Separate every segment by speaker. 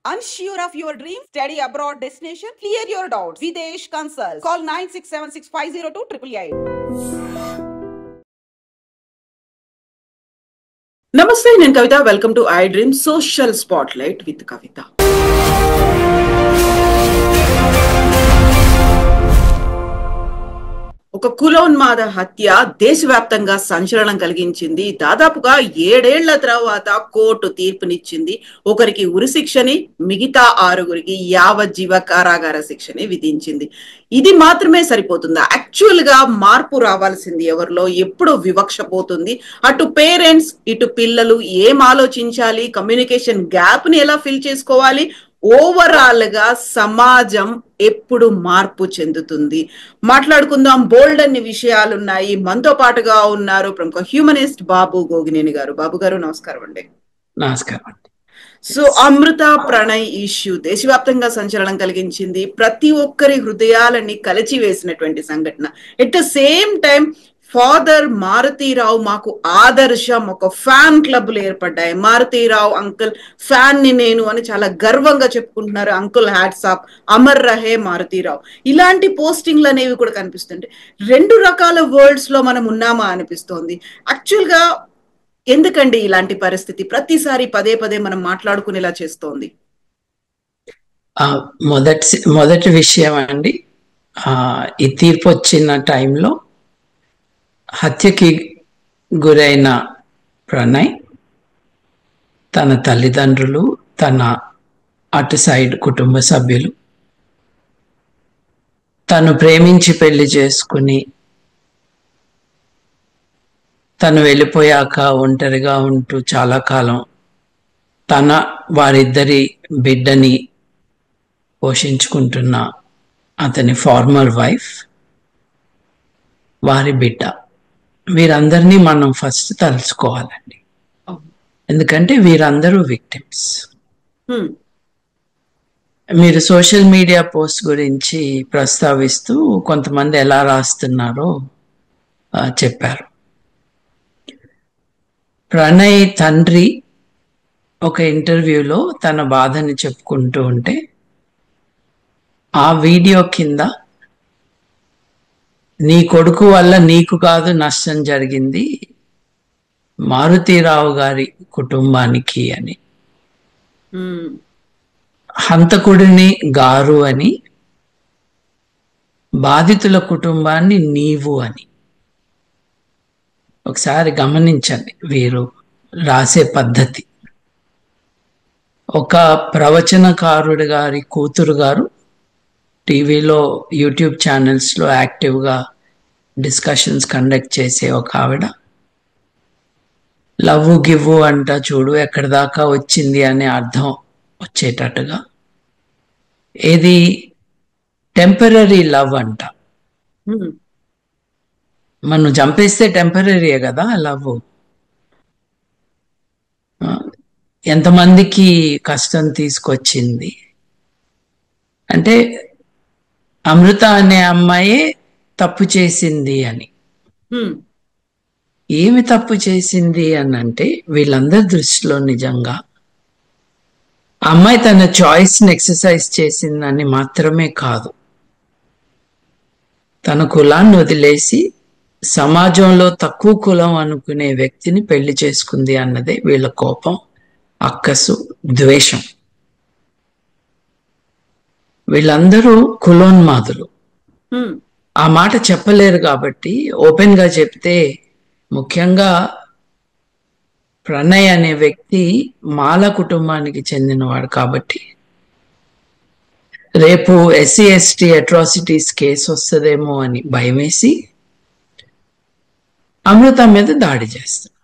Speaker 1: Unsure of your dream? Study abroad destination? Clear your doubts. Videsh Consult. Call 9676502888. Namaste, నేను Kavitha. Welcome to I dream social spotlight with Kavitha. ఒక కులోన్మాద హత్య దేశవ్యాప్తంగా సంచలనం కలిగించింది. దాదాపుగా 7 ఏళ్ల తర్వాత కోర్టు తీర్పునిచ్చింది. ఒకరికి ఉరిశిక్షని, మిగతా 6గురికి యావజ్జీవ కారాగార శిక్షని విధించింది. ఇది మాత్రమే సరిపోతుందా? యాక్చువల్ గా మార్పు రావాల్సింది ఎవరిలో? ఎప్పుడు వివక్ష పోతుంది? అటు పేరెంట్స్, ఇటు పిల్లలు ఏం ఆలోచించాలి? కమ్యూనికేషన్ గ్యాప్ ని ఎలా ఫిల్ చేసుకోవాలి? ఓవరాల్ గా సమాజం ఎప్పుడు మార్పు చెందుతుంది? మాట్లాడుకుందాం. బోల్డ్ అన్ని విషయాలున్నాయి. మనతో పాటుగా ఉన్నారు ప్రముఖ హ్యూమనిస్ట్ బాబు గోగినేని గారు. బాబు గారు నమస్కారం అండి.
Speaker 2: నమస్కారం.
Speaker 1: సో అమృత ప్రణయ్ ఇష్యూ దేశవ్యాప్తంగా సంచలనం కలిగించింది. ప్రతి ఒక్కరి హృదయాలని కలిచివేసినటువంటి సంఘటన. At the same time father Maruthi Rao మాకు ఆదర్శం. ఒక ఫ్యాన్ క్లబ్లు ఏర్పడ్డాయి. మారుతీరావు అంకుల్ ఫ్యాన్ ని నేను అని చాలా గర్వంగా చెప్పుకుంటున్నారు. అంకుల్ హ్యాట్స్ ఆఫ్, అమర్ రహే మారుతీరావు. ఇలాంటి పోస్టింగ్లు అనేవి కూడా కనిపిస్తుంటాయి. 2 రకాల వరల్డ్స్ లో మనం ఉన్నామా అనిపిస్తోంది. యాక్చువల్ గా ఎందుకండి ఇలాంటి పరిస్థితి ప్రతిసారి పదే పదే మనం మాట్లాడుకునేలా చేస్తోంది?
Speaker 2: మొదటి విషయం అండి, ఈ తీర్పు వచ్చిన టైంలో హత్యకి గురైన ప్రణయ్, తన తల్లిదండ్రులు, తన అటు సైడ్ కుటుంబ సభ్యులు, తను ప్రేమించి పెళ్లి చేసుకుని తను వెళ్ళిపోయాక ఒంటరిగా ఉంటూ చాలా కాలం వారిద్దరి బిడ్డని పోషించుకుంటున్న అతని ఫార్మర్ వైఫ్, వారి బిడ్డ, వీరందరినీ మనం ఫస్ట్ తలుచుకోవాలండి. ఎందుకంటే వీరందరూ విక్టిమ్స్. మీరు సోషల్ మీడియా పోస్ట్ గురించి ప్రస్తావిస్తూ కొంతమంది ఎలా రాస్తున్నారో చెప్పారు. ప్రణయ్ తండ్రి ఒక ఇంటర్వ్యూలో తన బాధని చెప్పుకుంటూ ఉంటే ఆ వీడియో కింద నీ కొడుకు వల్ల నీకు కాదు నష్టం జరిగింది, మారుతీరావు గారి కుటుంబానికి అని, హంతకుడిని గారు అని, బాధితుల కుటుంబాన్ని నీవు అని. ఒకసారి గమనించండి వీరు రాసే పద్ధతి. ఒక ప్రవచనకారుడి గారి కూతురు గారు టీవీలో, యూట్యూబ్ ఛానల్స్లో యాక్టివ్గా డిస్కషన్స్ కండక్ట్ చేసే ఒక ఆవిడ లవ్వు గివ్వు అంట చూడు ఎక్కడి దాకా వచ్చింది అనే అర్థం వచ్చేటట్టుగా, ఏది టెంపరరీ లవ్ అంట. మనం చంపేస్తే టెంపరీయే కదా లవ్. ఎంతమందికి కష్టం తీసుకొచ్చింది అంటే అమృత అనే అమ్మాయే తప్పు చేసింది అని. ఏమి తప్పు చేసింది అని అంటే వీళ్ళందరి దృష్టిలో నిజంగా అమ్మాయి తన చాయిస్ని ఎక్సర్సైజ్ చేసిందని మాత్రమే కాదు, తన కులాన్ని వదిలేసి సమాజంలో తక్కువ కులం అనుకునే వ్యక్తిని పెళ్లి చేసుకుంది అన్నదే వీళ్ళ కోపం, అక్కసు, ద్వేషం. వీళ్ళందరూ కులోన్మాదులు. ఆ మాట చెప్పలేరు కాబట్టి ఓపెన్ గా చెప్తే, ముఖ్యంగా ప్రణయ్ అనే వ్యక్తి మాల కుటుంబానికి చెందినవాడు కాబట్టి రేపు ఎస్సీ ఎస్టీ అట్రాసిటీస్ కేసు వస్తుందేమో అని భయమేసి అమృత మీద దాడి చేస్తాడు.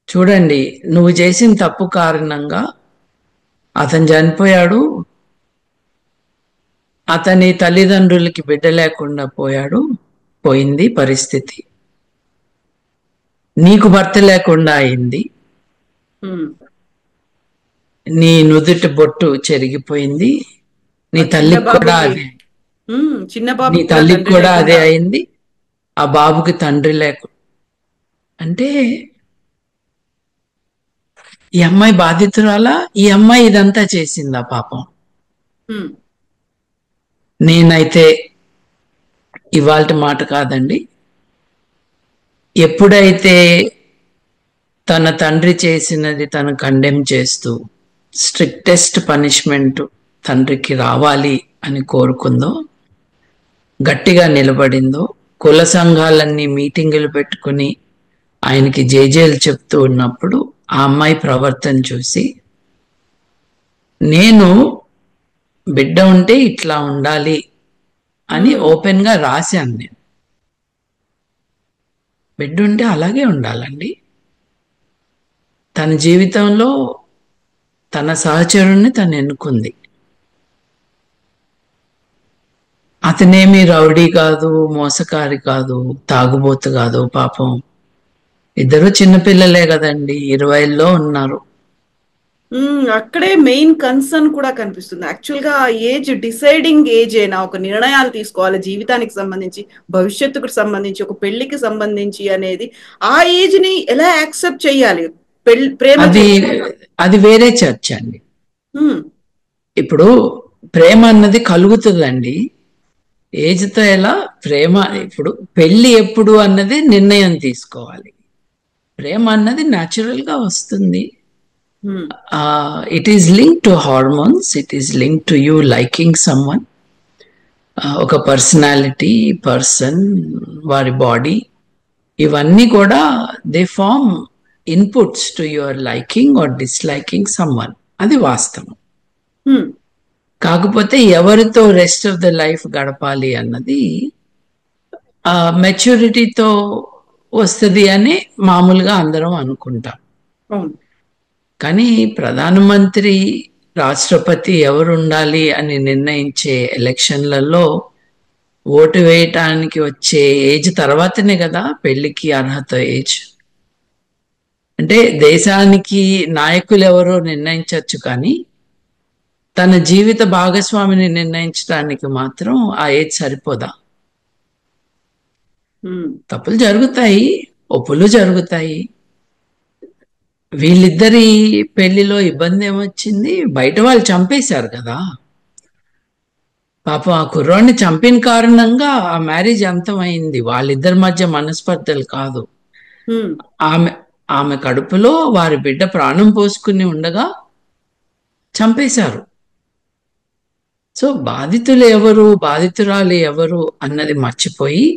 Speaker 2: చూడండి, నువ్వు చేసిన తప్పు కారణంగా అతను చనిపోయాడు, అతని తల్లిదండ్రులకి బిడ్డ లేకుండా పోయింది పరిస్థితి, నీకు భర్త లేకుండా అయింది, నీ నుదుటి బొట్టు చెరిగిపోయింది, నీ తల్లికి కూడా అదే, నీ తల్లికి కూడా అదే అయింది, ఆ బాబుకి తండ్రి లేకుండా. అంటే ఈ అమ్మాయి బాధితురాలా? ఈ అమ్మాయి ఇదంతా చేసిందా పాపం?
Speaker 1: ఉమ్,
Speaker 2: నేనైతే ఇవాల్టి మాట కాదండి, ఎప్పుడైతే తన తండ్రి చేసినది తను కండెమ్ చేస్తూ స్ట్రిక్టెస్ట్ పనిష్మెంట్ తండ్రికి రావాలి అని కోరుకుందో, గట్టిగా నిలబడిందో, కుల సంఘాలన్నీ మీటింగులు పెట్టుకుని ఆయనకి జేజేలు చెప్తూ ఉన్నప్పుడు ఆ అమ్మాయి ప్రవర్తన చూసి, నేను బిడ్డ ఉంటే ఇట్లా ఉండాలి అని ఓపెన్ గా రాశాను. నేను బిడ్డ ఉంటే అలాగే ఉండాలండి. తన జీవితంలో తన సహచరుణ్ణి తను ఎన్నుకుంది. అతనేమి రౌడీ కాదు, మోసకారి కాదు, తాగుబోతు కాదు. పాపం ఇద్దరు చిన్నపిల్లలే కదండి, 20లో ఉన్నారు.
Speaker 1: అక్కడే మెయిన్ కన్సర్న్ కూడా కనిపిస్తుంది. యాక్చువల్ గా ఆ ఏజ్ డిసైడింగ్ ఏజ్ అయినా, ఒక నిర్ణయాలు తీసుకోవాలి జీవితానికి సంబంధించి, భవిష్యత్తుకు సంబంధించి, ఒక పెళ్లికి సంబంధించి అనేది, ఆ ఏజ్ ని ఎలా యాక్సెప్ట్ చేయాలి? ప్రేమ
Speaker 2: అది వేరే చర్చ అండి.
Speaker 1: ఉమ్,
Speaker 2: ఇప్పుడు ప్రేమ అన్నది కలుగుతుందండి ఏజ్తో. ఎలా ప్రేమ? ఇప్పుడు పెళ్లి ఎప్పుడు అన్నది నిర్ణయం తీసుకోవాలి. ప్రేమ అన్నది న్యాచురల్ గా వస్తుంది. It is link to hormones, it is link to you liking someone. ఒక పర్సనాలిటీ, పర్సన్, వారి బాడీ, ఇవన్నీ కూడా they form inputs to your liking or disliking someone. అది వాస్తవం. కాకపోతే ఎవరితో రెస్ట్ ఆఫ్ ద లైఫ్ గడపాలి అన్నది మెచ్యూరిటీతో వస్తుంది అని మామూలుగా అందరం అనుకుంటాం. కానీ ప్రధానమంత్రి, రాష్ట్రపతి ఎవరు ఉండాలి అని నిర్ణయించే ఎలక్షన్లలో ఓటు వేయటానికి వచ్చే ఏజ్ తర్వాతనే కదా పెళ్లికి అర్హత ఏజ్. అంటే దేశానికి నాయకులు ఎవరో నిర్ణయించవచ్చు, కానీ తన జీవిత భాగస్వామిని నిర్ణయించడానికి మాత్రం ఆ ఏజ్ సరిపోదా? తప్పులు జరుగుతాయి, ఒప్పులు జరుగుతాయి. వీళ్ళిద్దరి పెళ్లిలో ఇబ్బంది ఏమొచ్చింది? బయట వాళ్ళు చంపేశారు కదా పాపం. ఆ కుర్రాడిని చంపిన కారణంగా ఆ మ్యారేజ్ అంతమైంది. వాళ్ళిద్దరి మధ్య మనస్పర్ధలు కాదు. ఆమె కడుపులో వారి బిడ్డ ప్రాణం పోసుకుని ఉండగా చంపేశారు. సో బాధితులు ఎవరు, బాధితురాలు ఎవరు అన్నది మర్చిపోయి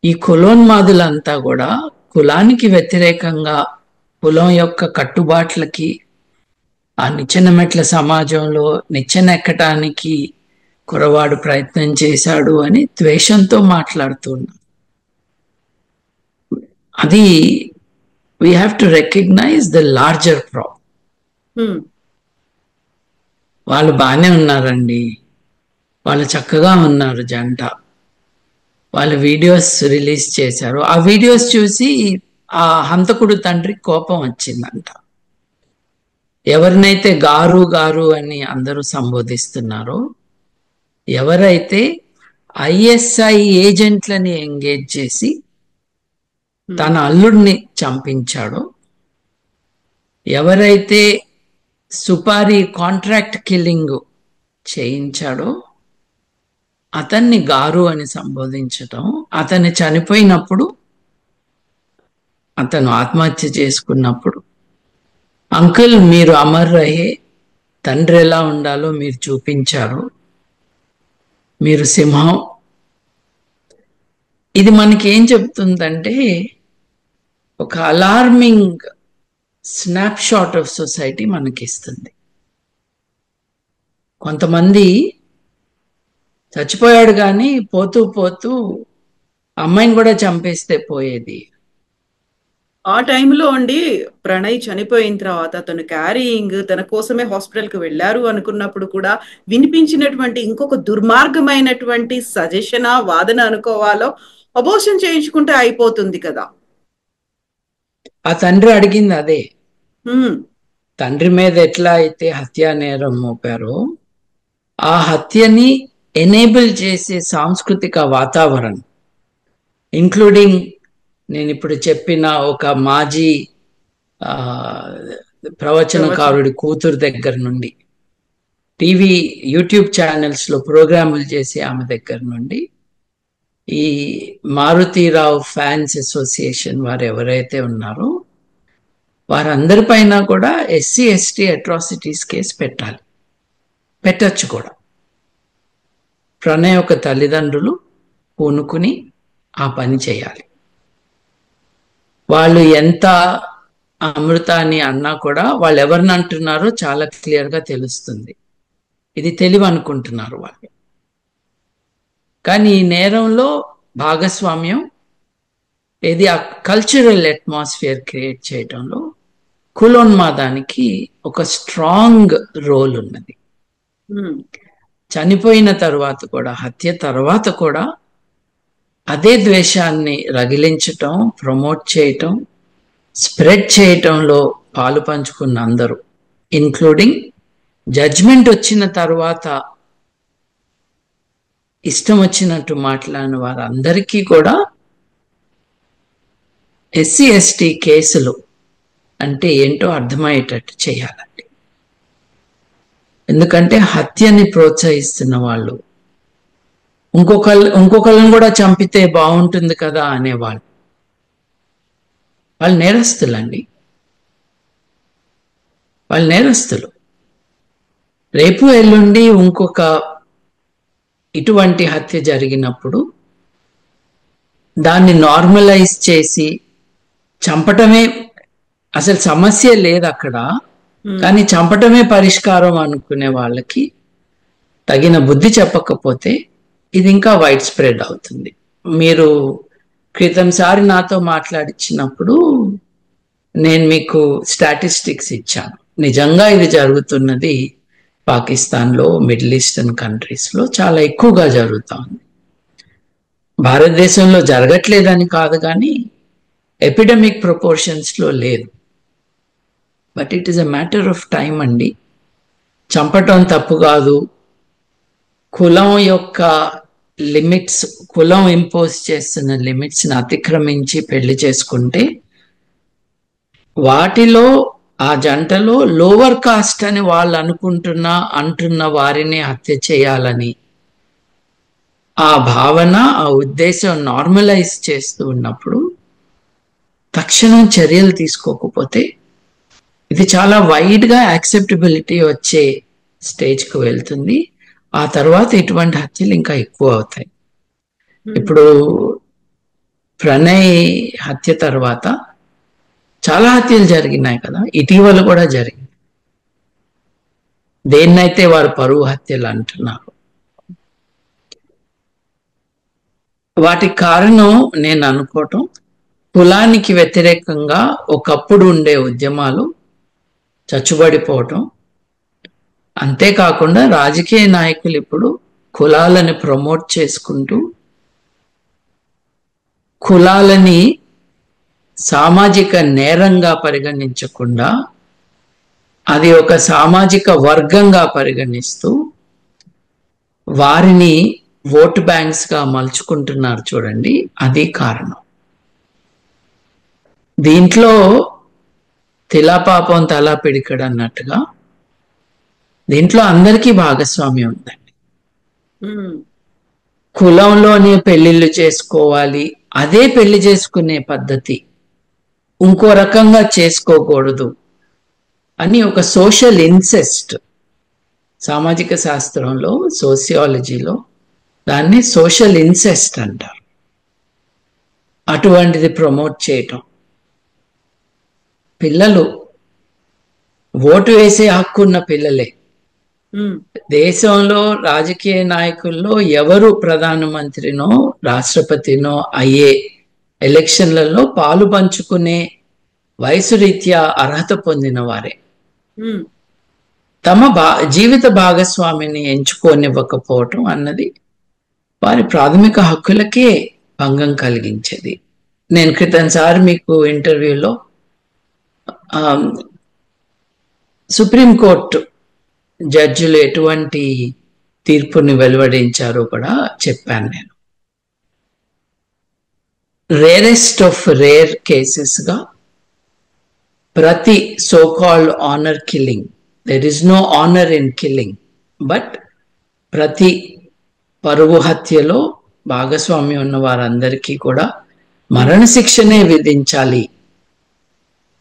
Speaker 2: ఈ కులోన్మాదులంతా కూడా కులానికి వ్యతిరేకంగా, కులం యొక్క కట్టుబాట్లకి, ఆ నిచ్చెన మెట్ల సమాజంలో నిచ్చెన ఎక్కటానికి కురవాడు ప్రయత్నం చేశాడు అని ద్వేషంతో మాట్లాడుతున్నారు. అది we have to recognise the larger problem. వాళ్ళు బాగానే ఉన్నారండి, వాళ్ళు చక్కగా ఉన్నారు జంట. వాళ్ళు వీడియోస్ రిలీజ్ చేశారు. ఆ వీడియోస్ చూసి ఆ హంతకుడు తండ్రికి కోపం వచ్చిందంట. ఎవరినైతే గారు గారు అని అందరూ సంబోధిస్తున్నారో, ఎవరైతే ఐఎస్ఐ ఏజెంట్లని ఎంగేజ్ చేసి తన అల్లుడిని చంపించాడో, ఎవరైతే సుపారీ కాంట్రాక్ట్ కిల్లింగ్ చేయించాడో అతన్ని గారు అని సంబోధించటం, అతన్ని చనిపోయినప్పుడు, అతను ఆత్మహత్య చేసుకున్నప్పుడు, అంకుల్ మీరు అమర్ రహే, తండ్రి ఎలా ఉండాలో మీరు చూపించారు, మీరు సింహం. ఇది మనకి ఏం చెప్తుందంటే, ఒక alarming snapshot of society మనకిస్తుంది. కొంతమంది చచ్చిపోయాడు కానీ పోతూ పోతూ అమ్మాయిని కూడా చంపేస్తే పోయేది.
Speaker 1: ఆ టైంలో అండి ప్రణయ్ చనిపోయిన తర్వాత తను క్యారీయింగ్, తన కోసమే హాస్పిటల్కి వెళ్ళారు అనుకున్నప్పుడు కూడా వినిపించినటువంటి ఇంకొక దుర్మార్గమైనటువంటి సజెషన్, వాదన అనుకోవాలో, అబోర్షన్ చేయించుకుంటే అయిపోతుంది కదా.
Speaker 2: ఆ తండ్రి అడిగింది అదే. తండ్రి మీద ఎట్లా అయితే హత్యా నేరం మోపారో, ఆ హత్యని ఎనేబుల్ చేసే సాంస్కృతిక వాతావరణం, ఇంక్లూడింగ్ నేను ఇప్పుడు చెప్పిన ఒక మాజీ ప్రవచనకారుడి కూతురు దగ్గర నుండి, టీవీ యూట్యూబ్ ఛానల్స్ లో ప్రోగ్రాములు చేసే ఆమె దగ్గర నుండి, ఈ మారుతీరావు ఫ్యాన్స్ అసోసియేషన్ వారు ఎవరైతే ఉన్నారో వారందరిపైన కూడా ఎస్సీ ఎస్టీ అట్రాసిటీస్ కేసు పెట్టాలి, పెట్టచ్చు కూడా. ప్రణయ్ యొక్క తల్లిదండ్రులు పూనుకుని ఆ పని చేయాలి. వాళ్ళు ఎంత అమృతాన్ని అన్నా కూడా వాళ్ళు ఎవరిని అంటున్నారో చాలా క్లియర్గా తెలుస్తుంది. ఇది తెలివి అనుకుంటున్నారు వాళ్ళు. కానీ ఈ నేరంలో భాగస్వామ్యం ఏది ఆ కల్చరల్ అట్మాస్ఫియర్ క్రియేట్ చేయడంలో కులోన్మాదానికి ఒక స్ట్రాంగ్ రోల్ ఉన్నది. చనిపోయిన తర్వాత కూడా, హత్య తర్వాత కూడా అదే ద్వేషాన్ని రగిలించటం, ప్రమోట్ చేయటం, స్ప్రెడ్ చేయటంలో పాలు పంచుకున్న అందరూ, ఇన్క్లూడింగ్ జడ్జ్మెంట్ వచ్చిన తర్వాత ఇష్టం వచ్చినట్టు మాట్లాడిన వారందరికీ కూడా ఎస్సీ ఎస్టీ కేసులు అంటే ఏంటో అర్థమయ్యేటట్టు చేయాలండి. ఎందుకంటే హత్యని ప్రోత్సహిస్తున్న వాళ్ళు ఇంకొకళ్ళని కూడా చంపితే బాగుంటుంది కదా అనేవాళ్ళు, వాళ్ళు నేరస్తులండి. వాళ్ళు నేరస్తులు. రేపు ఎల్లుండి ఇంకొక ఇటువంటి హత్య జరిగినప్పుడు దాన్ని నార్మలైజ్ చేసి చంపటమే అసలు సమస్య లేదు అక్కడ, కానీ చంపటమే పరిష్కారం అనుకునే వాళ్ళకి తగిన బుద్ధి చెప్పకపోతే ఇది ఇంకా వైడ్ స్ప్రెడ్ అవుతుంది. మీరు క్రితంసారి నాతో మాట్లాడించినప్పుడు నేను మీకు స్టాటిస్టిక్స్ ఇచ్చాను. నిజంగా ఇది జరుగుతున్నది పాకిస్తాన్లో, మిడిల్ ఈస్టర్న్ కంట్రీస్లో చాలా ఎక్కువగా జరుగుతూ ఉంది. భారతదేశంలో జరగట్లేదని కాదు, కానీ ఎపిడమిక్ ప్రపోర్షన్స్లో లేదు. But it is a matter of time అండి. చంపటం తప్పు కాదు. కులం యొక్క లిమిట్స్, కులం ఇంపోజ్ చేస్తున్న లిమిట్స్ని అతిక్రమించి పెళ్లి చేసుకుంటే వాటిలో ఆ జంటలో లోవర్ కాస్ట్ అని వాళ్ళు అంటున్న వారిని హత్య చేయాలని ఆ భావన, ఆ ఉద్దేశం నార్మలైజ్ చేస్తూ ఉన్నప్పుడు తక్షణం చర్యలు తీసుకోకపోతే ఇది చాలా వైడ్గా యాక్సెప్టబిలిటీ వచ్చే స్టేజ్కి వెళ్తుంది. ఆ తర్వాత ఇటువంటి హత్యలు ఇంకా ఎక్కువ అవుతాయి. ఇప్పుడు ప్రణయ్ హత్య తర్వాత చాలా హత్యలు జరిగినాయి కదా, ఇటీవల కూడా జరిగింది. దేన్నైతే వారు పరువు హత్యలు అంటున్నారు, వాటికి కారణం నేను అనుకోవటం కులానికి వ్యతిరేకంగా ఒకప్పుడు ఉండే ఉద్యమాలు చచ్చుబడిపోవటం. అంతేకాకుండా రాజకీయ నాయకులు ఇప్పుడు కులాలని ప్రమోట్ చేసుకుంటూ కులాలని సామాజిక నేరంగా పరిగణించకుండా అది ఒక సామాజిక వర్గంగా పరిగణిస్తూ వారిని ఓటు బ్యాంక్స్గా మలుచుకుంటున్నారు చూడండి, అది కారణం. దీంట్లో తిలాపాపం తలా పిడికడు అన్నట్టుగా దీంట్లో అందరికీ భాగస్వామ్యం ఉందండి. కులంలోనే పెళ్లిళ్ళు చేసుకోవాలి, అదే పెళ్లి చేసుకునే పద్ధతి, ఇంకో రకంగా చేసుకోకూడదు అని ఒక సోషల్ ఇన్సెస్ట్, సామాజిక శాస్త్రంలో, సోషియాలజీలో దాన్ని సోషల్ ఇన్సెస్ట్ అంటారు. అటువంటిది ప్రమోట్ చేయటం, పిల్లలు ఓటు వేసే హక్కు ఉన్న పిల్లలే. దేశంలో రాజకీయ నాయకుల్లో ఎవరు ప్రధానమంత్రినో రాష్ట్రపతినో అయ్యే ఎలక్షన్లలో పాలు పంచుకునే వయసు రీత్యా అర్హత పొందిన వారే. తమ జీవిత భాగస్వామిని ఎంచుకోనివ్వకపోవటం అన్నది వారి ప్రాథమిక హక్కులకే భంగం కలిగించేది. నేను క్రితంసారి మీకు ఇంటర్వ్యూలో సుప్రీంకోర్టు జడ్జిలు ఎటువంటి తీర్పుని వెలువడించారో కూడా చెప్పాను. నేను రేరెస్ట్ ఆఫ్ రేర్ కేసెస్గా ప్రతి so called honour killing, there is no honour in killing, but ప్రతి పరువు హత్యలో భాగస్వామ్యం ఉన్న వారందరికీ కూడా మరణశిక్షనే విధించాలి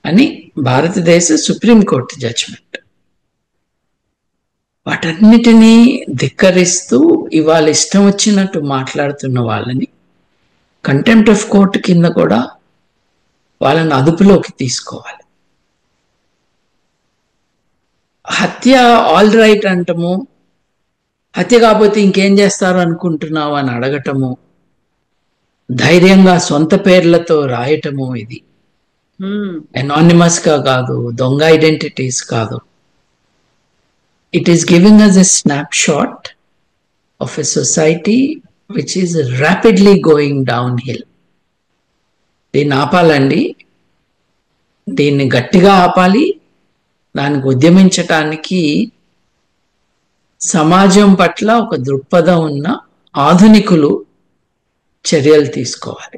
Speaker 2: అని భారతదేశ సుప్రీంకోర్టు జడ్జిమెంట్. వాటన్నిటినీ ధిక్కరిస్తూ ఇవాళ ఇష్టం వచ్చినట్టు మాట్లాడుతున్న వాళ్ళని కంటెంప్ట్ ఆఫ్ కోర్టు కింద కూడా వాళ్ళని అదుపులోకి తీసుకోవాలి. హత్య ఆల్ రైట్ అంటము, హత్య కాకపోతే ఇంకేం చేస్తారు అనుకుంటున్నావు అని అడగటము, ధైర్యంగా సొంత పేర్లతో రాయటము, ఇది అనానిమస్ గా కాదు, దొంగ ఐడెంటిటీస్ కాదు. It is giving us a snapshot of a society which is rapidly going downhill. దీన్ని ఆపాలండి, దీన్ని గట్టిగా ఆపాలి. దానికి ఉద్యమించటానికి సమాజం పట్ల ఒక దృక్పథం ఉన్న ఆధునికులు చర్యలు తీసుకోవాలి.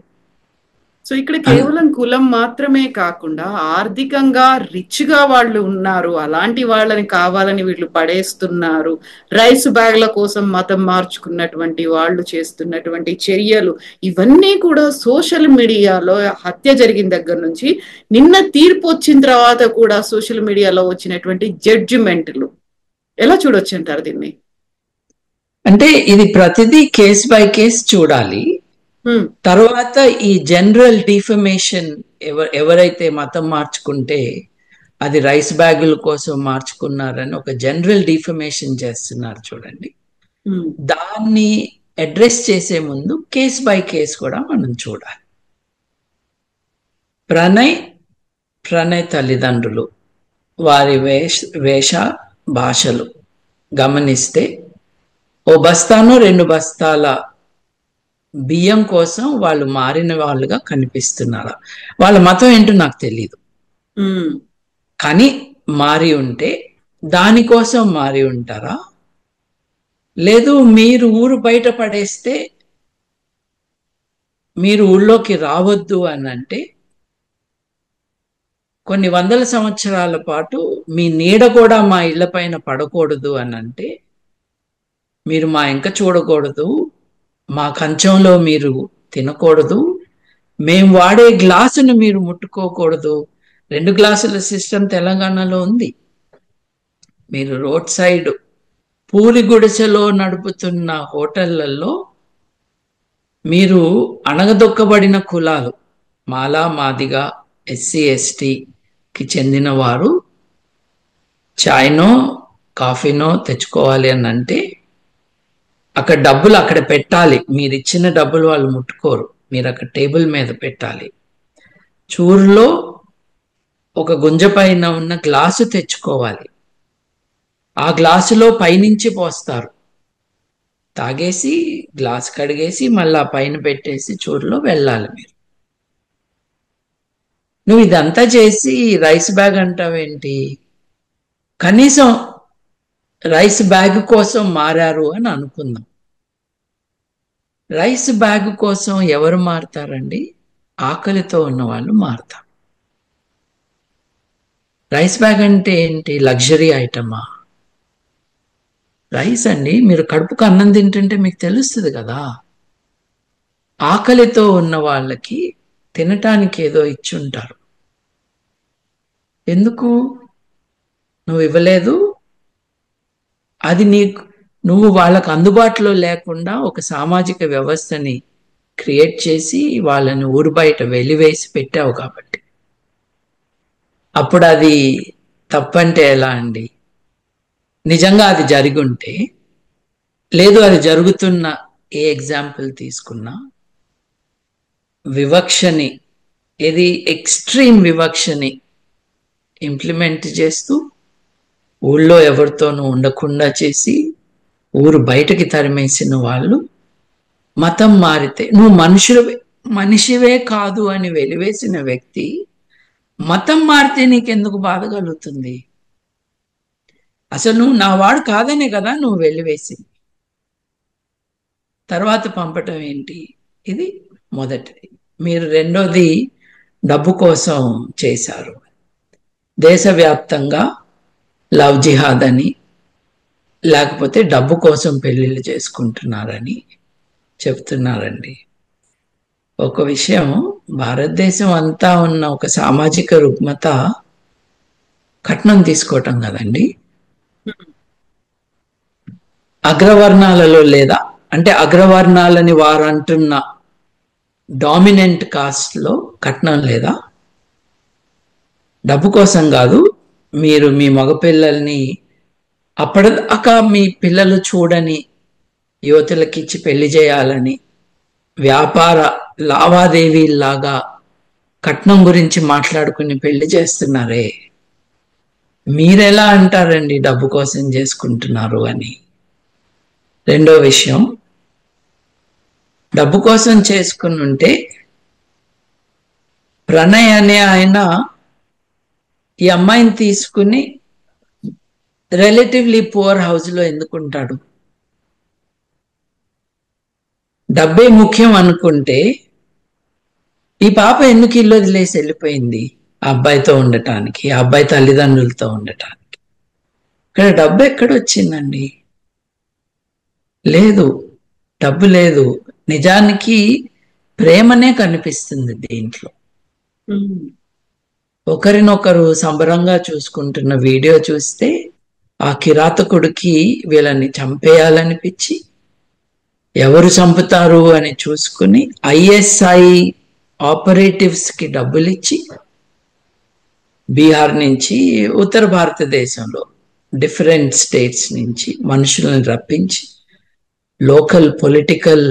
Speaker 1: సో ఇక్కడ కేవలం కులం మాత్రమే కాకుండా ఆర్థికంగా రిచ్ గా వాళ్ళు ఉన్నారు, అలాంటి వాళ్ళని కావాలని వీళ్ళు పడేస్తున్నారు. రైస్ బ్యాగ్ల కోసం మతం మార్చుకున్నటువంటి వాళ్ళు చేస్తున్నటువంటి చర్యలు ఇవన్నీ కూడా సోషల్ మీడియాలో హత్య జరిగిన దగ్గర నుంచి నిన్న తీర్పు వచ్చిన తర్వాత కూడా సోషల్ మీడియాలో వచ్చినటువంటి జడ్జిమెంట్లు ఎలా చూడొచ్చు అంటారు దీన్ని?
Speaker 2: అంటే ఇది ప్రతిదీ కేస్ బై కేస్ చూడాలి. తర్వాత ఈ జనరల్ డిఫమేషన్, ఎవరైతే మతం మార్చుకుంటే అది రైస్ బ్యాగుల కోసం మార్చుకున్నారని ఒక జనరల్ డిఫమేషన్ చేస్తున్నారు చూడండి, దాన్ని అడ్రస్ చేసే ముందు కేస్ బై కేస్ కూడా మనం చూడాలి. ప్రణయ్ తల్లిదండ్రులు వారి వేష భాషలు గమనిస్తే ఓ బస్తాను 2 బస్తాల బియ్యం కోసం వాళ్ళు మారిన వాళ్ళుగా కనిపిస్తున్నారా? వాళ్ళ మతం ఏంటో నాకు తెలీదు, కానీ మారి ఉంటే దానికోసం మారి ఉంటారా? లేదు మీరు ఊరు బయట పడేస్తే మీరు ఊళ్ళోకి రావద్దు అని అంటే కొన్ని వందల సంవత్సరాల పాటు మీ నీడ కూడా మా ఇళ్ల పైన పడకూడదు అని అంటే మీరు మా ఇంక చూడకూడదు, మా కంచంలో మీరు తినకూడదు, మేము వాడే గ్లాసును మీరు ముట్టుకోకూడదు. 2 గ్లాసుల సిస్టమ్ తెలంగాణలో ఉంది. మీరు రోడ్ సైడ్ పూరి గుడిసెలో నడుపుతున్న హోటళ్లలో మీరు అణగదొక్కబడిన కులాలు, మాలా మాదిగా ఎస్సీ ఎస్టీకి చెందిన వారు చాయ్నో కాఫీనో తెచ్చుకోవాలి అని అంటే అక్కడ డబ్బులు అక్కడ పెట్టాలి. మీరు ఇచ్చిన డబ్బులు వాళ్ళు ముట్టుకోరు, మీరు అక్కడ టేబుల్ మీద పెట్టాలి. చూరులో ఒక గుంజ పైన ఉన్న గ్లాసు తెచ్చుకోవాలి, ఆ గ్లాసులో పైనుంచి పోస్తారు, తాగేసి గ్లాస్ కడిగేసి మళ్ళీ పైన పెట్టేసి చూరులో వెళ్ళాలి. నువ్వు ఇదంతా చేసి రైస్ బ్యాగ్ అంటావేంటి? కనీసం రైస్ బ్యాగ్ కోసం మారారు అని అనుకుందాం. రైస్ బ్యాగ్ కోసం ఎవరు మారుతారండి? ఆకలితో ఉన్న వాళ్ళు మారుతారు. రైస్ బ్యాగ్ అంటే ఏంటి? లగ్జరీ ఐటమా? రైస్ అండి, మీరు కడుపుకు అన్నం తింటుంటే మీకు తెలుస్తుంది కదా. ఆకలితో ఉన్న వాళ్ళకి తినటానికి ఏదో ఇచ్చుంటారు. ఎందుకు నువ్వు ఇవ్వలేదు? అది నువ్వు వాళ్ళకు అందుబాటులో లేకుండా ఒక సామాజిక వ్యవస్థని క్రియేట్ చేసి వాళ్ళని ఊరు బయట వెలివేసి పెట్టావు కాబట్టి. అప్పుడు అది తప్పంటే ఎలా అండి? నిజంగా అది జరిగి ఉంటే, లేదు అది జరుగుతున్న ఏ ఎగ్జాంపుల్ తీసుకున్నా వివక్షని, ఇది ఎక్స్ట్రీమ్ వివక్షని ఇంప్లిమెంట్ చేస్తూ ఊళ్ళో ఎవరితోనూ ఉండకుండా చేసి ఊరు బయటకి తరిమేసిన వాళ్ళు మతం మారితే నువ్వు మనిషివే కాదు అని వెలివేసిన వ్యక్తి మతం మారితే నీకెందుకు బాధ కలుగుతుంది? అసలు నువ్వు నా వాడు కాదనే కదా నువ్వు వెలివేసింది. తర్వాత పంపటం ఏంటి? ఇది మొదటిది. మీరు రెండోది డబ్బు కోసం చేశారు. దేశవ్యాప్తంగా లవ్ జిహాద్ అని, లేకపోతే డబ్బు కోసం పెళ్లిళ్ళు చేసుకుంటున్నారని చెప్తున్నారండి. ఒక విషయం, భారతదేశం అంతా ఉన్న ఒక సామాజిక రుగ్మత కట్నం తీసుకోవటం కదండి. అగ్రవర్ణాలలో లేదా, అంటే అగ్రవర్ణాలని వారు అంటున్న డామినెంట్ కాస్ట్ లో కట్నం లేదా? డబ్బు కోసం కాదు, మీరు మీ మగపిల్లల్ని అప్పటిదాకా మీ పిల్లలు చూడని యువతులకి ఇచ్చి పెళ్లి చేయాలని వ్యాపార లావాదేవీలాగా కట్నం గురించి మాట్లాడుకుని పెళ్లి చేస్తున్నారే, మీరెలా అంటారండి డబ్బు కోసం చేసుకుంటున్నారు అని? రెండో విషయం, డబ్బు కోసం చేసుకుని ఉంటే ప్రణయ్ అనే ఆయన ఈ అమ్మాయిని తీసుకుని రిలేటివ్లీ పువర్ హౌస్ లో ఎందుకుంటాడు? డబ్బే ముఖ్యం అనుకుంటే ఈ పాప ఎందుకు ఇల్లు వదిలేసి వెళ్ళిపోయింది? ఆ అబ్బాయితో ఉండటానికి, ఆ అబ్బాయి తల్లిదండ్రులతో ఉండటానికి. ఇక్కడ డబ్బు ఎక్కడొచ్చిందండి? లేదు, డబ్బు లేదు. నిజానికి ప్రేమనే కనిపిస్తుంది దీంట్లో. ఒకరినొకరు సంబరంగా చూసుకుంటున్న వీడియో చూస్తే ఆ కిరాతకుడికి వీళ్ళని చంపేయాలనిపించి ఎవరు చంపుతారు అని చూసుకుని ఐఎస్ఐ ఆపరేటివ్స్ కి డబ్బులు ఇచ్చి బీహార్ నుంచి ఉత్తర భారతదేశంలో డిఫరెంట్ స్టేట్స్ నుంచి మనుషులను రప్పించి లోకల్ పొలిటికల్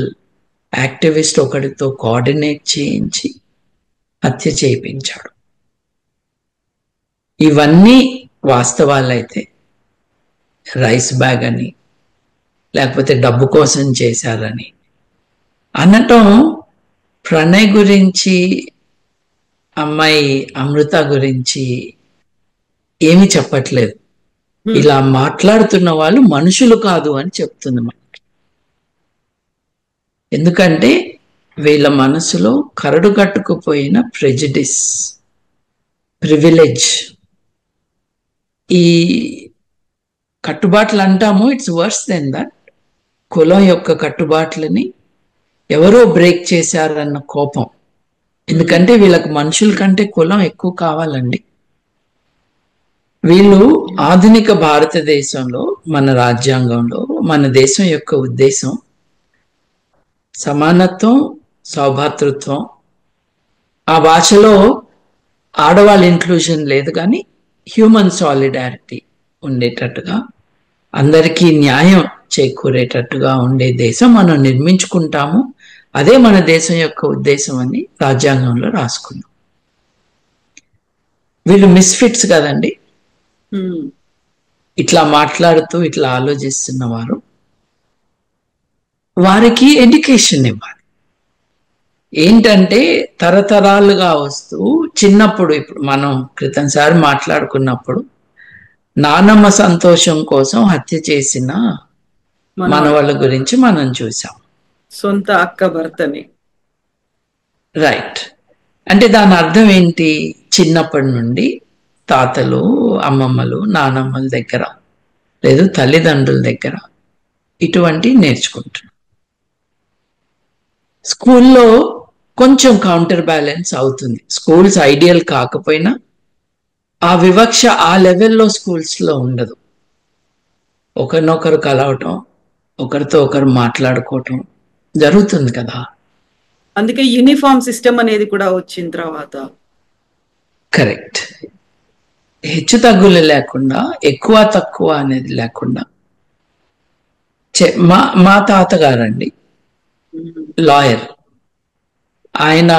Speaker 2: యాక్టివిస్ట్ ఒకరితో కోఆర్డినేట్ చేయించి హత్య చేయించాడు. ఇవన్నీ వాస్తవాలైతే రైస్ బ్యాగ్ అని, లేకపోతే డబ్బు కోసం చేశారని అనటం ప్రణయ్ గురించి, అమ్మాయి అమృత గురించి ఏమీ చెప్పట్లేదు. ఇలా మాట్లాడుతున్న వాళ్ళు మనుషులు కాదు అని చెప్తుంది మనకి. ఎందుకంటే వీళ్ళ మనసులో కరడు కట్టుకుపోయిన ప్రెజుడిస్, ప్రివిలేజ్, ఈ కట్టుబాట్లు అంటాము, ఇట్స్ వర్స్ దెన్ దట్. కులం యొక్క కట్టుబాట్లని ఎవరో బ్రేక్ చేశారన్న కోపం. ఎందుకంటే వీళ్ళకి మనుషుల కంటే కులం ఎక్కువ కావాలండి. వీళ్ళు ఆధునిక భారతదేశంలో, మన రాజ్యాంగంలో, మన దేశం యొక్క ఉద్దేశం సమానత్వం, సౌభాతృత్వం. ఆ భాషలో ఆడవాళ్ళ ఇంక్లూజన్ లేదు, కానీ హ్యూమన్ సాలిడారిటీ ఉండేటట్టుగా, అందరికీ న్యాయం చేకూరేటట్టుగా ఉండే దేశం మనం నిర్మించుకుంటాము. అదే మన దేశం యొక్క ఉద్దేశం అని రాజ్యాంగంలో రాసుకున్నాం. వీళ్ళు మిస్ఫిట్స్ కదండి. ఇట్లా మాట్లాడుతూ ఇట్లా ఆలోచిస్తున్న వారు, వారికి ఎడ్యుకేషన్ ఇవ్వాలి. ఏంటంటే తరతరాలుగా వస్తూ చిన్నప్పుడు, ఇప్పుడు మనం క్రితంసారి మాట్లాడుకున్నప్పుడు నానమ్మ సంతోషం కోసం హత్య చేసిన మనవాళ్ళ గురించి మనం చూసాం.
Speaker 1: సొంత అక్క భర్తని.
Speaker 2: రైట్. అంటే దాని అర్థం ఏంటి? చిన్నప్పటి నుండి తాతలు, అమ్మమ్మలు, నానమ్మల దగ్గర లేదు తల్లిదండ్రుల దగ్గర ఇటువంటి నేర్చుకుంటున్నాం. స్కూల్లో కొంచెం కౌంటర్ బ్యాలెన్స్ అవుతుంది. స్కూల్స్ ఐడియల్ కాకపోయినా ఆ వివక్ష ఆ లెవెల్లో స్కూల్స్లో ఉండదు. ఒకరినొకరు కలవటం, ఒకరితో ఒకరు మాట్లాడుకోవటం జరుగుతుంది కదా.
Speaker 1: అందుకే యూనిఫామ్ సిస్టమ్ అనేది కూడా వచ్చిన తర్వాత
Speaker 2: కరెక్ట్, హెచ్చు తగ్గులు లేకుండా, ఎక్కువ తక్కువ అనేది లేకుండా. మా తాతగారండి లాయర్, ఆయన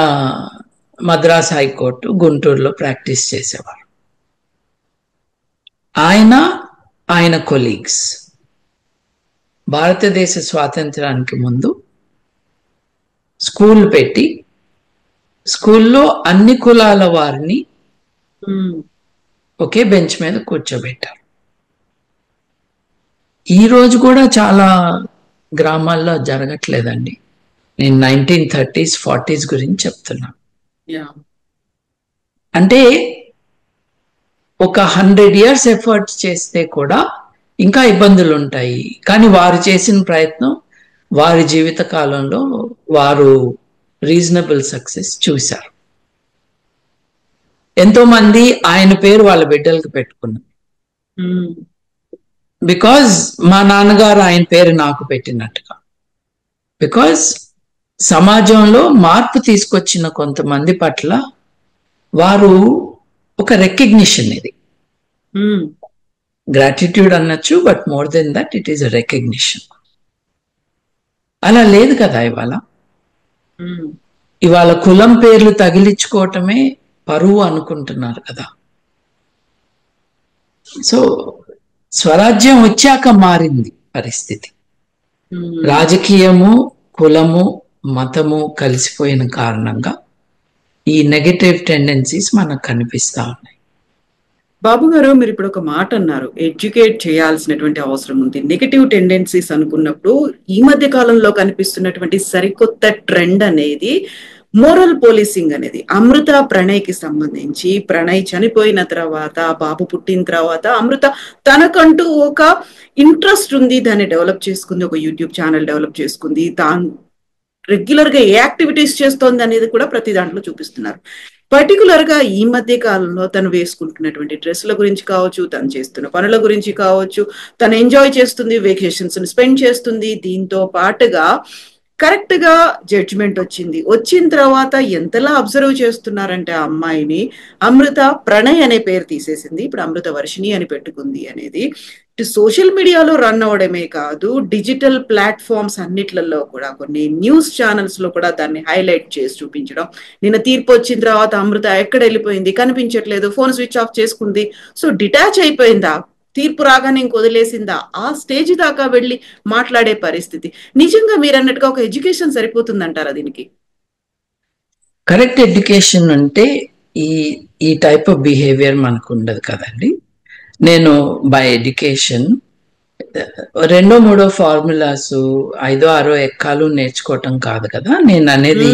Speaker 2: మద్రాస్ హైకోర్టు గుంటూరులో ప్రాక్టీస్ చేసేవారు. ఆయన కొలీగ్స్ భారతదేశ స్వాతంత్రానికి ముందు స్కూల్ పెట్టి స్కూల్లో అన్ని కులాల వారిని ఒకే బెంచ్ మీద కూర్చోబెట్టారు. ఈ రోజు కూడా చాలా గ్రామాల్లో జరగట్లేదండి. నేను 1930s, 40s గురించి చెప్తున్నా. అంటే ఒక 100 years ఎఫర్ట్ చేస్తే కూడా ఇంకా ఇబ్బందులు ఉంటాయి. కానీ వారు చేసిన ప్రయత్నం వారి జీవిత కాలంలో వారు రీజనబుల్ సక్సెస్ చూశారు. ఎంతో మంది ఆయన పేరు వాళ్ళ బిడ్డలకు పెట్టుకున్నారు. బికాజ్ మా నాన్నగారు ఆయన పేరు నాకు పెట్టినట్టుగా. బికాజ్ సమాజంలో మార్పు తీసుకొచ్చిన కొంతమంది పట్ల వారు ఒక రికగ్నిషన్, ఇది గ్రాటిట్యూడ్ అనొచ్చు, but more than that it is a recognition. అలా లేదు కదా ఇవాళ కులం పేర్లు తగిలించుకోవటమే పరువు అనుకుంటున్నారు కదా. సో స్వరాజ్యం వచ్చాక మారింది పరిస్థితి. రాజకీయము, కులము, మతము కలిసిపోయిన కారణంగా ఈ నెగటివ్ టెండెన్సీస్ మనకు కనిపిస్తా ఉన్నాయి.
Speaker 1: బాబు గారు, మీరు ఇప్పుడు ఒక మాట అన్నారు, ఎడ్యుకేట్ చేయాల్సినటువంటి అవసరం ఉంది. నెగటివ్ టెండెన్సీస్ అనుకున్నప్పుడు ఈ మధ్య కాలంలో కనిపిస్తున్నటువంటి సరికొత్త ట్రెండ్ అనేది మోరల్ పోలీసింగ్ అనేది. అమృత ప్రణయ్కి సంబంధించి, ప్రణయ్ చనిపోయిన తర్వాత, బాబు పుట్టిన తర్వాత అమృత తనకంటూ ఒక ఇంట్రెస్ట్ ఉంది, దాన్ని డెవలప్ చేసుకుంది, ఒక యూట్యూబ్ ఛానల్ డెవలప్ చేసుకుంది, తాను రెగ్యులర్ గా ఏ యాక్టివిటీస్ చేస్తోంది అనేది కూడా ప్రతి దాంట్లో చూపిస్తున్నారు. పర్టికులర్ గా ఈ మధ్య కాలంలో తను వేసుకుంటున్నటువంటి డ్రెస్సుల గురించి కావచ్చు, తను చేస్తున్న పనుల గురించి కావచ్చు, తను ఎంజాయ్ చేస్తుంది, వెకేషన్స్ స్పెండ్ చేస్తుంది. దీంతో పాటుగా కరెక్ట్ గా జడ్జిమెంట్ వచ్చిన తర్వాత ఎంతలా అబ్జర్వ్ చేస్తున్నారంటే ఆ అమ్మాయిని, అమృత ప్రణయ్ అనే పేరు తీసేసింది, ఇప్పుడు అమృత వర్షిణి అని పెట్టుకుంది అనేది సోషల్ మీడియాలో రన్ అవడమే కాదు, డిజిటల్ ప్లాట్ఫామ్స్ అన్నిట్లలో కూడా, కొన్ని న్యూస్ ఛానల్స్ లో కూడా దాన్ని హైలైట్ చేసి చూపించడం. నిన్న తీర్పు వచ్చిన తర్వాత అమృత ఎక్కడ వెళ్ళిపోయింది, కనిపించట్లేదు, ఫోన్ స్విచ్ ఆఫ్ చేసుకుంది, సో డిటాచ్ అయిపోయిందా, తీర్పు రాగానే ఇంక వదిలేసిందా, ఆ స్టేజ్ దాకా వెళ్ళి మాట్లాడే పరిస్థితి. నిజంగా మీరు అన్నట్టుగా ఒక ఎడ్యుకేషన్ సరిపోతుందంటారా దీనికి?
Speaker 2: కరెక్ట్ ఎడ్యుకేషన్ అంటే ఈ టైప్ ఆఫ్ బిహేవియర్ మనకు ఉండదు కదండి. నేను బై ఎడ్యుకేషన్ 2-3 ఫార్ములాస్ 5-6 ఎక్కాలు నేర్చుకోవటం కాదు కదా. నేను అనేది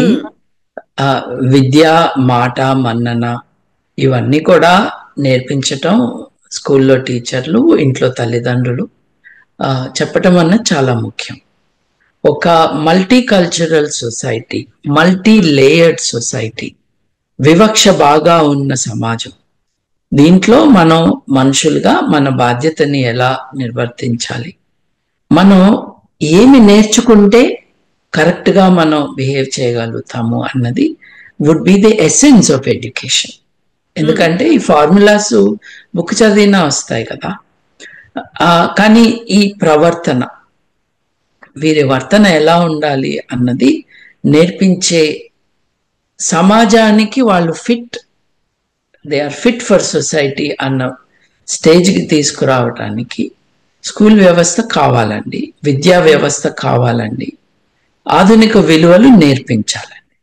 Speaker 2: విద్య, మాట, మన్నన ఇవన్నీ కూడా నేర్పించటం స్కూల్లో టీచర్లు, ఇంట్లో తల్లిదండ్రులు చెప్పటం అన్నది చాలా ముఖ్యం. ఒక multi cultural society, multi layered society, వివక్ష బాగా ఉన్న సమాజం, దీంట్లో మనం మనుషులుగా మన బాధ్యతని ఎలా నిర్వర్తించాలి, మనం ఏమి నేర్చుకుంటే కరెక్ట్గా మనం బిహేవ్ చేయగలుగుతాము అన్నది would be the essence of education. ఎందుకంటే ఈ ఫార్ములాస్ బుక్ చదివినా వస్తాయి కదా, కానీ ఈ ప్రవర్తన, వీరి వర్తన ఎలా ఉండాలి అన్నది నేర్పించే సమాజానికి వాళ్ళు they are fit for society అన్న స్టేజ్కి తీసుకురావటానికి స్కూల్ వ్యవస్థ కావాలండి, విద్యా వ్యవస్థ కావాలండి, ఆధునిక విలువలు నేర్పించాలండి.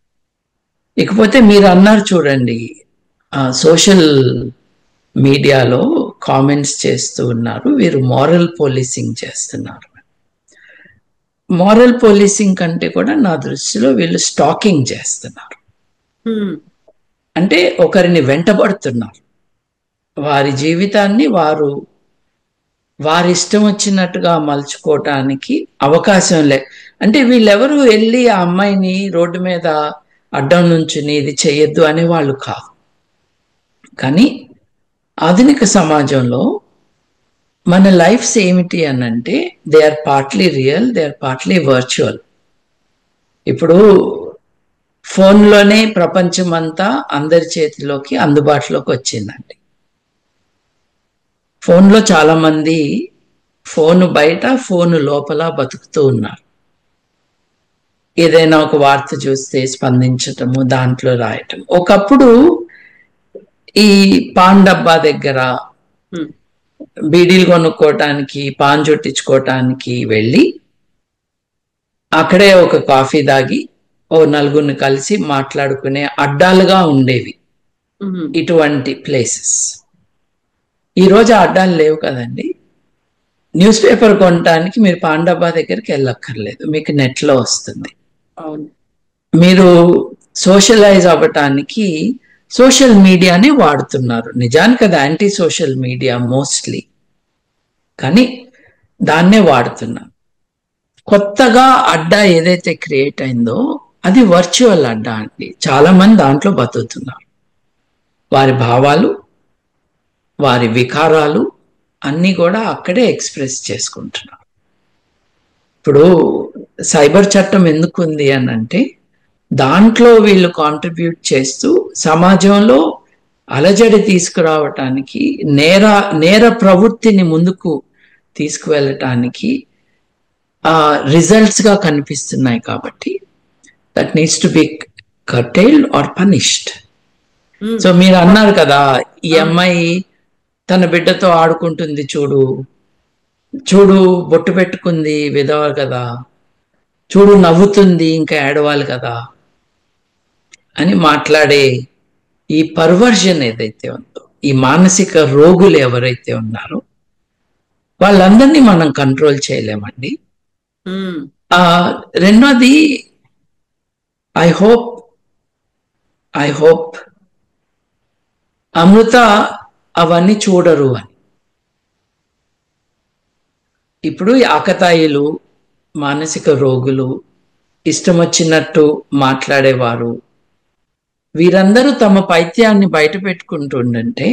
Speaker 2: ఇకపోతే మీరు అన్నారు చూడండి, సోషల్ మీడియాలో కామెంట్స్ చేస్తూ ఉన్నారు, వీరు మోరల్ పోలీసింగ్ చేస్తున్నారు. మోరల్ పోలీసింగ్ కంటే కూడా నా దృష్టిలో వీళ్ళు స్టాకింగ్ చేస్తున్నారు. అంటే ఒకరిని వెంటబడుతున్నారు, వారి జీవితాన్ని వారి ఇష్టం వచ్చినట్టుగా మలుచుకోవటానికి అవకాశం అంటే వీళ్ళెవరు వెళ్ళి ఆ అమ్మాయిని రోడ్డు మీద అడ్డం నుంచుని ఇది చేయొద్దు అనే వాళ్ళు కాదు. కానీ ఆధునిక సమాజంలో మన లైఫ్స్ ఏమిటి అనంటే they are partly real, they are partly virtual. ఇప్పుడు ఫోన్లోనే ప్రపంచం అంతా అందరి చేతిలోకి అందుబాటులోకి వచ్చిందండి. ఫోన్లో చాలా మంది ఫోను బయట, ఫోను లోపల బతుకుతూ ఉన్నారు. ఏదైనా ఒక వార్త చూస్తే స్పందించటము, దాంట్లో రాయటం. ఒకప్పుడు ఈ పాన్ డబ్బా దగ్గర బీడీలు కొనుక్కోవటానికి, పాన్ చుట్టించుకోవటానికి వెళ్ళి అక్కడే ఒక కాఫీ తాగి ఓ నలుగురిని కలిసి మాట్లాడుకునే అడ్డాలుగా ఉండేవి ఇటువంటి ప్లేసెస్. ఈరోజు అడ్డాలు లేవు కదండి. న్యూస్ పేపర్ కొనడానికి మీరు పాన్ డబ్బా దగ్గరికి వెళ్ళక్కర్లేదు, మీకు నెట్లో వస్తుంది. మీరు సోషలైజ్ అవ్వటానికి సోషల్ మీడియాని వాడుతున్నారు. నిజానికి అది యాంటీ సోషల్ మీడియా మోస్ట్లీ, కానీ దాన్నే వాడుతున్నారు. కొత్తగా అడ్డా ఏదైతే క్రియేట్ అయిందో అది వర్చువల్ అడ్డా అండి. చాలా మంది దాంట్లో బతుకుతున్నారు. వారి భావాలు, వారి వికారాలు అన్నీ కూడా అక్కడే ఎక్స్ప్రెస్ చేసుకుంటున్నారు. ఇప్పుడు సైబర్ చట్టం ఎందుకు ఉంది అని అంటే, దాంట్లో వీళ్ళు కాంట్రిబ్యూట్ చేస్తూ సమాజంలో అలజడి తీసుకురావటానికి, నేర ప్రవృత్తిని ముందుకు తీసుకువెళ్ళటానికి రిజల్ట్స్ గా కనిపిస్తున్నాయి. కాబట్టి that needs to be curtailed or punished. So మీరు అన్నారు కదా, ఈ అమ్మాయి తన బిడ్డతో ఆడుకుంటుంది, చూడు చూడు బొట్టు పెట్టుకుంది, విధవ కదా, చూడు నవ్వుతుంది, ఇంకా ఏడవాలి కదా అని మాట్లాడే ఈ పర్వర్జన్ ఏదైతే ఉందో, ఈ మానసిక రోగులు ఎవరైతే ఉన్నారో వాళ్ళందరినీ మనం కంట్రోల్ చేయలేమండి. రెండోది, ఐ హోప్ అమృత అవన్నీ చూడరు అని. ఇప్పుడు ఆకతాయిలు, మానసిక రోగులు, ఇష్టం వచ్చినట్టు మాట్లాడేవారు, వీరందరూ తమ పైత్యాన్ని బయట పెట్టుకుంటుండంటే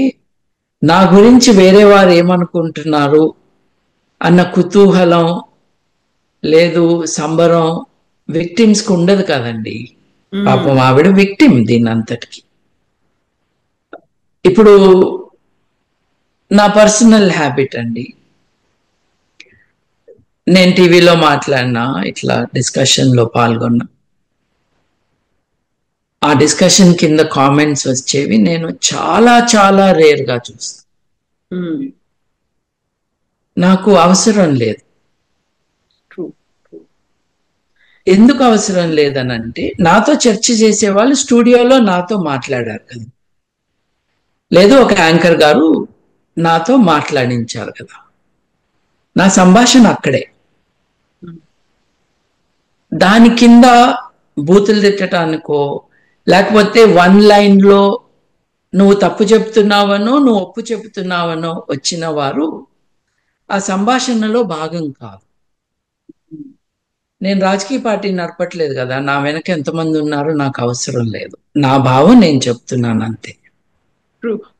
Speaker 2: నా గురించి వేరే వారు ఏమనుకుంటున్నారు అన్న కుతూహలం లేదు, సంబరం విక్టిమ్స్కి ఉండదు కదండి. పాపం ఆవిడ విక్టిమ్ దీని అంతటికి. ఇప్పుడు నా పర్సనల్ హ్యాబిట్ అండి, నేను టీవీలో మాట్లాడినా, ఇట్లా డిస్కషన్లో పాల్గొన్నా, ఆ డిస్కషన్ కింద కామెంట్స్ వచ్చేవి నేను చాలా చాలా రేర్గా చూస్తాను. నాకు అవసరం లేదు. ఎందుకు అవసరం లేదనంటే, నాతో చర్చ చేసే వాళ్ళు స్టూడియోలో నాతో మాట్లాడారు కదా, లేదు ఒక యాంకర్ గారు నాతో మాట్లాడించారు కదా, నా సంభాషణ అక్కడే. దాని కింద బూతులు తిట్టడానికో, లేకపోతే వన్ లైన్లో నువ్వు తప్పు చెప్తున్నావనో నువ్వు ఒప్పు చెప్తున్నావనో వచ్చిన వారు ఆ సంభాషణలో భాగం కాదు. నేను రాజకీయ పార్టీ నడపట్లేదు కదా, నా వెనక ఎంతమంది ఉన్నారో నాకు అవసరం లేదు. నా భావం నేను చెప్తున్నాను అంతే.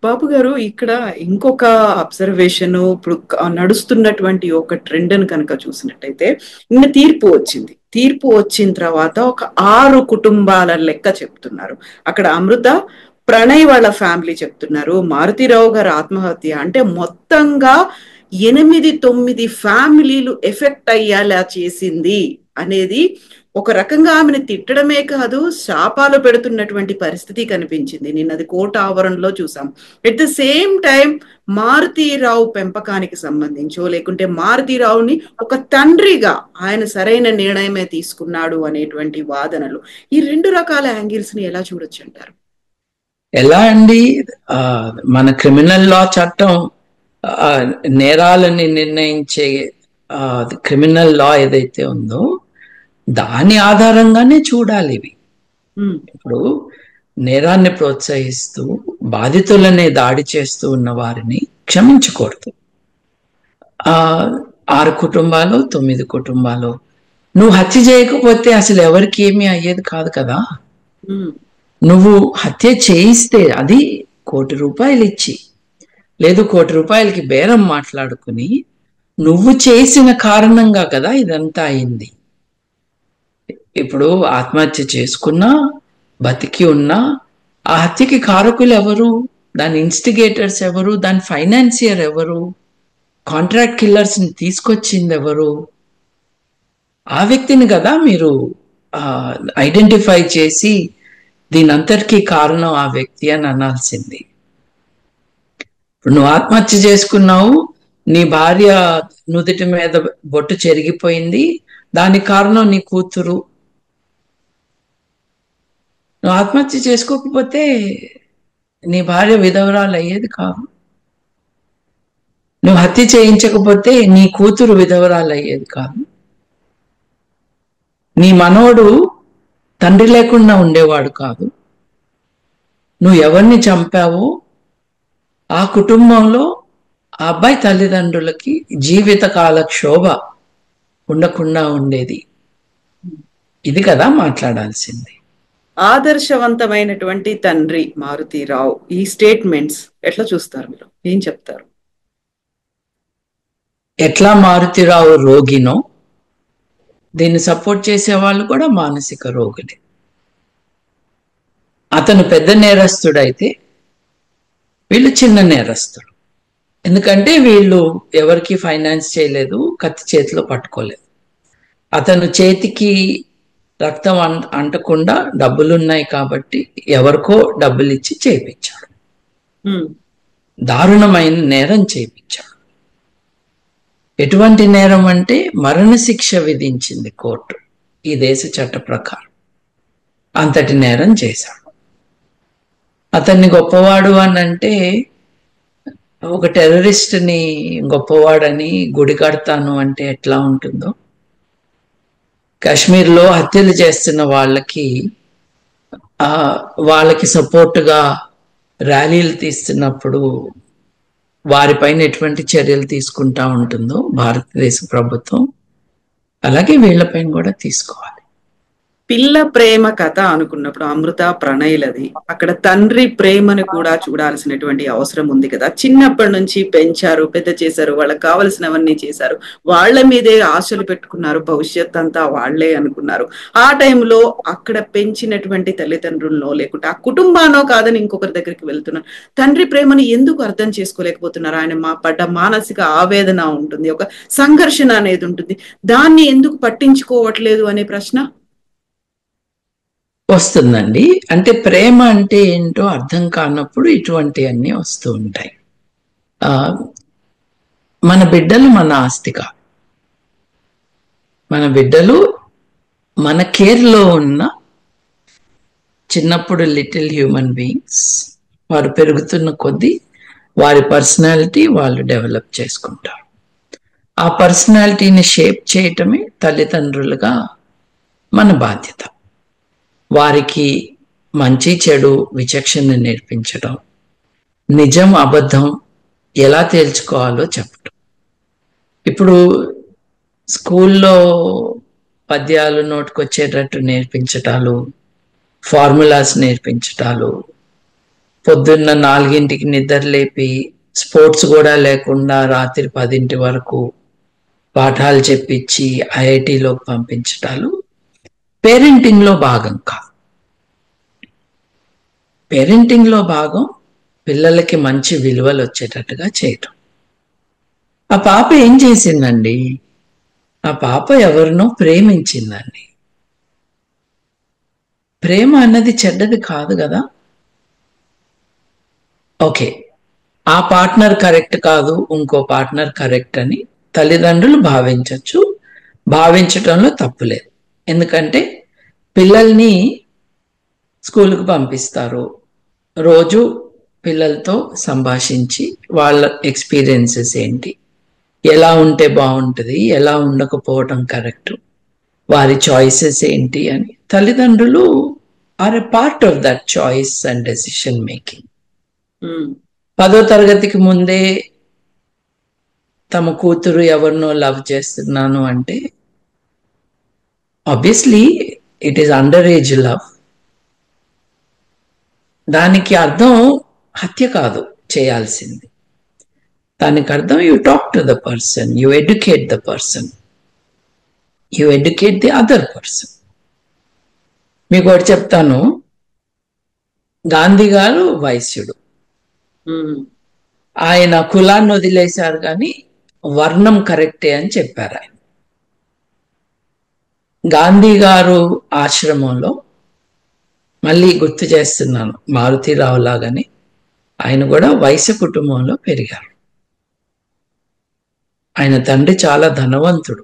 Speaker 1: బాబు గారు, ఇక్కడ ఇంకొక అబ్జర్వేషన్, ఇప్పుడు నడుస్తున్నటువంటి ఒక ట్రెండ్ అని కనుక చూసినట్టయితే, నిన్న తీర్పు వచ్చిన తర్వాత ఒక 6 కుటుంబాల లెక్క చెప్తున్నారు. అక్కడ అమృత, ప్రణయ్ వాళ్ళ ఫ్యామిలీ చెప్తున్నారు, మారుతిరావు గారు ఆత్మహత్య అంటే మొత్తంగా 8-9 ఫ్యామిలీలు ఎఫెక్ట్ అయ్యేలా చేసింది అనేది ఒక రకంగా ఆమెను తిట్టడమే కాదు, శాపాలు పెడుతున్నటువంటి పరిస్థితి కనిపించింది. నిన్నది కోర్టు ఆవరణలో చూసాం. At the same time Maruthi Rao పెంపకానికి సంబంధించో, లేకుంటే మారుతీరావుని ఒక తండ్రిగా ఆయన సరైన నిర్ణయమే తీసుకున్నాడు అనేటువంటి వాదనలు, ఈ 2 రకాల యాంగిల్స్ ని ఎలా చూడొచ్చు అంటారు?
Speaker 2: ఎలా అండి, మన క్రిమినల్ లా చట్టం నేరాలని నిర్ణయించే క్రిమినల్ లా ఏదైతే ఉందో దాని ఆధారంగానే చూడాలి ఇవి. ఇప్పుడు నేరాన్ని ప్రోత్సహిస్తూ బాధితులనే దాడి చేస్తూ ఉన్న వారిని క్షమించకూడదు. 6 కుటుంబాలు 9 కుటుంబాలు, నువ్వు హత్య చేయకపోతే అసలు ఎవరికి ఏమీ అయ్యేది కాదు కదా. నువ్వు హత్య చేయిస్తే అది ₹1,00,00,000 ఇచ్చి, లేదు ₹1,00,00,000కి బేరం మాట్లాడుకుని నువ్వు చేసిన కారణంగా కదా ఇదంతా అయింది. ఇప్పుడు ఆత్మహత్య చేసుకున్నా, బతికి ఉన్నా, ఆ హత్యకి కారకులు ఎవరు, దాని ఇన్స్టిగేటర్స్ ఎవరు, దాని ఫైనాన్సియర్ ఎవరు, కాంట్రాక్ట్ కిల్లర్స్ని తీసుకొచ్చింది ఎవరు, ఆ వ్యక్తిని కదా మీరు ఐడెంటిఫై చేసి దీని అంతటికీ కారణం ఆ వ్యక్తి అని అనాల్సింది. ఇప్పుడు నువ్వు ఆత్మహత్య చేసుకున్నావు, నీ భార్య నుదుటి మీద బొట్టు చెరిగిపోయింది, దానికి కారణం నీ కూతురు. నువ్వు ఆత్మహత్య చేసుకోకపోతే నీ భార్య విధవరాలు అయ్యేది కాదు. నువ్వు హత్య చేయించకపోతే నీ కూతురు విధవరాలు అయ్యేది కాదు. నీ మనవడు తండ్రి లేకుండా ఉండేవాడు కాదు. నువ్వు ఎవరిని చంపావో ఆ కుటుంబంలో ఆ అబ్బాయి తల్లిదండ్రులకి జీవితకాల క్షోభ ఉండకుండా ఉండేది. ఇది కదా మాట్లాడాల్సింది.
Speaker 1: ఆదర్శవంతమైనటువంటి తండ్రి మారుతీరావు, ఈ స్టేట్మెంట్స్ ఎట్లా చూస్తారు మీరు? ఏం చెప్తారు?
Speaker 2: ఎట్లా మారుతీరావు రోగినో దీన్ని సపోర్ట్ చేసే వాళ్ళు కూడా మానసిక రోగులే. అతను పెద్ద నేరస్తుడైతే వీళ్ళు చిన్న నేరస్తులు. ఎందుకంటే వీళ్ళు ఎవరికి ఫైనాన్స్ చేయలేదు, కత్తి చేతిలో పట్టుకోలేదు. అతను చేతికి రక్తం అంటకుండా డబ్బులున్నాయి కాబట్టి ఎవరికో డబ్బులు ఇచ్చి చేయించాడు. దారుణమైన నేరం చేయించాడు. ఎటువంటి నేరం అంటే మరణశిక్ష విధించింది కోర్టు ఈ దేశ చట్ట ప్రకారం. అంతటి నేరం చేశాడు. అతన్ని గొప్పవాడు అని అంటే ఒక టెర్రరిస్ట్ని గొప్పవాడని గుడి కడతాను అంటే ఎట్లా ఉంటుందో, కాశ్మీర్లో హత్యలు చేస్తున్న వాళ్ళకి సపోర్టుగా ర్యాలీలు తీస్తున్నప్పుడు వారిపైన ఎటువంటి చర్యలు తీసుకుంటా ఉంటుందో భారతదేశ ప్రభుత్వం, అలాగే వీళ్ళపైన కూడా తీసుకోవాలి.
Speaker 1: పిల్ల ప్రేమ కథ అనుకున్నప్పుడు అమృత ప్రణయ్లది, అక్కడ తండ్రి ప్రేమను కూడా చూడాల్సినటువంటి అవసరం ఉంది కదా. చిన్నప్పటి నుంచి పెంచారు, పెద్ద చేశారు, వాళ్ళకి కావలసినవన్నీ చేశారు, వాళ్ళ మీదే ఆశలు పెట్టుకున్నారు, భవిష్యత్ అంతా వాళ్లే అనుకున్నారు. ఆ టైంలో అక్కడ పెంచినటువంటి తల్లిదండ్రుల్లో లేకుంటే ఆ కుటుంబానో కాదని ఇంకొకరి దగ్గరికి వెళ్తున్నారు. తండ్రి ప్రేమను ఎందుకు అర్థం చేసుకోలేకపోతున్నారు? ఆయన పడ్డ మానసిక ఆవేదన ఉంటుంది, ఒక సంఘర్షణ అనేది ఉంటుంది, దాన్ని ఎందుకు పట్టించుకోవట్లేదు అనే ప్రశ్న
Speaker 2: వస్తుందండి. అంటే ప్రేమ అంటే ఏంటో అర్థం కానప్పుడు ఇటువంటివన్నీ వస్తూ ఉంటాయి. మన బిడ్డలు మన ఆస్తిగా, మన బిడ్డలు మన కేర్లో ఉన్న చిన్నప్పుడు లిటిల్ హ్యూమన్ బీయింగ్స్. వారు పెరుగుతున్న కొద్దీ వారి పర్సనాలిటీ వాళ్ళు డెవలప్ చేసుకుంటారు. ఆ పర్సనాలిటీని షేప్ చేయటమే తల్లిదండ్రులుగా మన బాధ్యత. వారికి మంచి చెడు విచక్షణ నేర్పించడం, నిజం అబద్ధం ఎలా తేల్చుకోవాలో చెప్పటం. ఇప్పుడు స్కూల్లో పద్యాలు నోటుకొచ్చేటట్టు నేర్పించటాలు, ఫార్ములాస్ నేర్పించటాలు, పొద్దున్న 4ంటికి నిద్ర లేపి స్పోర్ట్స్ కూడా లేకుండా రాత్రి 10 వరకు పాఠాలు చెప్పించి ఐఐటిలోకి పంపించటాలు పేరెంటింగ్లో భాగం కాదు. పేరెంటింగ్లో భాగం పిల్లలకి మంచి విలువలు వచ్చేటట్టుగా చేయటం. ఆ పాప ఏం చేసిందండి? ఆ పాప ఎవరినో ప్రేమించిందండి. ప్రేమ అన్నది చెడ్డది కాదు కదా. ఓకే, ఆ పార్ట్నర్ కరెక్ట్ కాదు, ఇంకో పార్ట్నర్ కరెక్ట్ అని తల్లిదండ్రులు భావించవచ్చు. భావించటంలో తప్పులేదు. ఎందుకంటే పిల్లల్ని స్కూల్కి పంపిస్తారు, రోజు పిల్లలతో సంభాషించి వాళ్ళ ఎక్స్పీరియన్సెస్ ఏంటి, ఎలా ఉంటే బాగుంటుంది, ఎలా ఉండకపోవటం కరెక్ట్, వారి చాయిసెస్ ఏంటి అని తల్లిదండ్రులు are a part of that choice and decision making. 10వ తరగతికి ముందే తమ కూతురు ఎవరినో లవ్ చేస్తున్నాను అంటే obviously it is under age love. దానికి అర్థం హత్య కాదు చేయాల్సింది. దానికి అర్థం you talk to the person, you educate the person, you educate the other person. మీకు ఒకటి చెప్తాను. గాంధీ గారు వైశ్యుడు, ఆయన కులాన్ని వదిలేశారు కానీ వర్ణం కరెక్టే అని చెప్పారు ఆయన. గాంధీ గారు ఆశ్రమంలో, మళ్ళీ గుర్తు చేస్తున్నాను, మారుతీరావు లాగానే ఆయన కూడా వైశ్య కుటుంబంలో పెరిగారు. ఆయన తండ్రి చాలా ధనవంతుడు,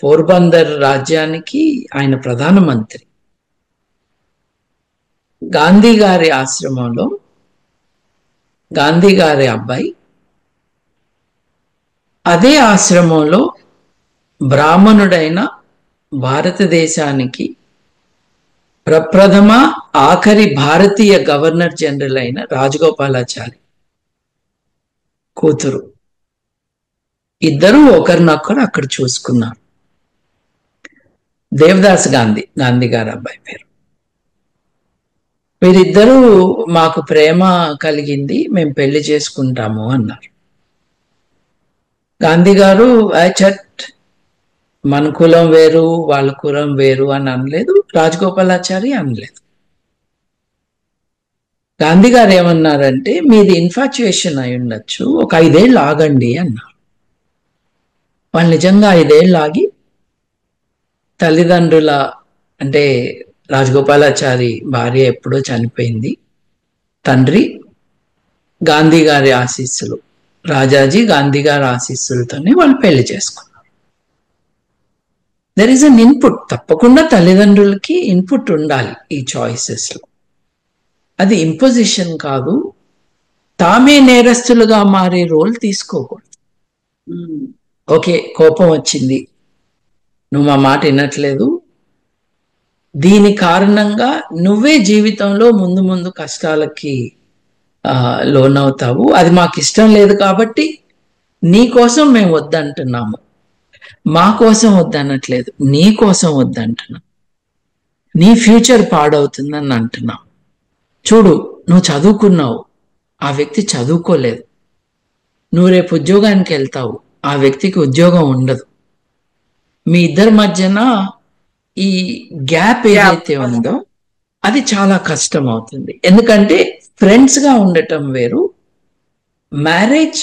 Speaker 2: పోర్బందర్ రాజ్యానికి ఆయన ప్రధానమంత్రి. గాంధీ గారి ఆశ్రమంలో గాంధీ గారి అబ్బాయి, అదే ఆశ్రమంలో బ్రాహ్మణుడైన భారతదేశానికి ప్రప్రథమ ఆఖరి భారతీయ గవర్నర్ జనరల్ అయిన రాజగోపాలాచారి కూతురు. ఇద్దరు ఒకరినొకరు అక్కడ చూసుకున్నారు. దేవదాస్ గాంధీ, గాంధీ గారు అబ్బాయి పేరు. వీరిద్దరూ మాకు ప్రేమ కలిగింది, మేము పెళ్లి చేసుకుంటాము అన్నారు. గాంధీ గారు చట్ మన కులం వేరు వాళ్ళ కులం వేరు అని అనలేదు, రాజగోపాలాచారి అనలేదు. గాంధీ గారు ఏమన్నారంటే మీది ఇన్ఫాచ్యుయేషన్ అయి ఉండొచ్చు, ఒక 5 ఏళ్ళు ఆగండి అన్నారు. వాళ్ళు నిజంగా 5 ఏళ్ళు ఆగి తల్లిదండ్రుల అంటే రాజగోపాలాచారి భార్య ఎప్పుడో చనిపోయింది, తండ్రి గాంధీ గారి ఆశీస్సులు, రాజాజీ గాంధీ గారి ఆశీస్సులతోనే వాళ్ళు పెళ్లి చేసుకున్నారు. దెర్ ఈస్ అన్ ఇన్పుట్, తప్పకుండా తల్లిదండ్రులకి ఇన్పుట్ ఉండాలి ఈ చాయిసెస్ లో. అది ఇంపోజిషన్ కాదు, తామే నేరస్తులుగా మారే రోల్ తీసుకోకూడదు. ఓకే, కోపం వచ్చింది, నువ్వు మా మాట వినట్లేదు, దీని కారణంగా నువ్వే జీవితంలో ముందు ముందు కష్టాలకి లోనవుతావు, అది మాకు ఇష్టం లేదు కాబట్టి నీ కోసం మేము వద్దంటున్నాము, మా కోసం వద్దనట్లేదు, నీ కోసం వద్దంటున్నాం, నీ ఫ్యూచర్ పాడవుతుందని అంటున్నాం. చూడు, నువ్వు చదువుకున్నావు, ఆ వ్యక్తి చదువుకోలేదు, నువ్వు రేపు ఉద్యోగానికి వెళ్తావు, ఆ వ్యక్తికి ఉద్యోగం ఉండదు, మీ ఇద్దరి మధ్యన ఈ గ్యాప్ ఏదైతే ఉందో అది చాలా కష్టం అవుతుంది. ఎందుకంటే ఫ్రెండ్స్ గా ఉండటం వేరు, marriage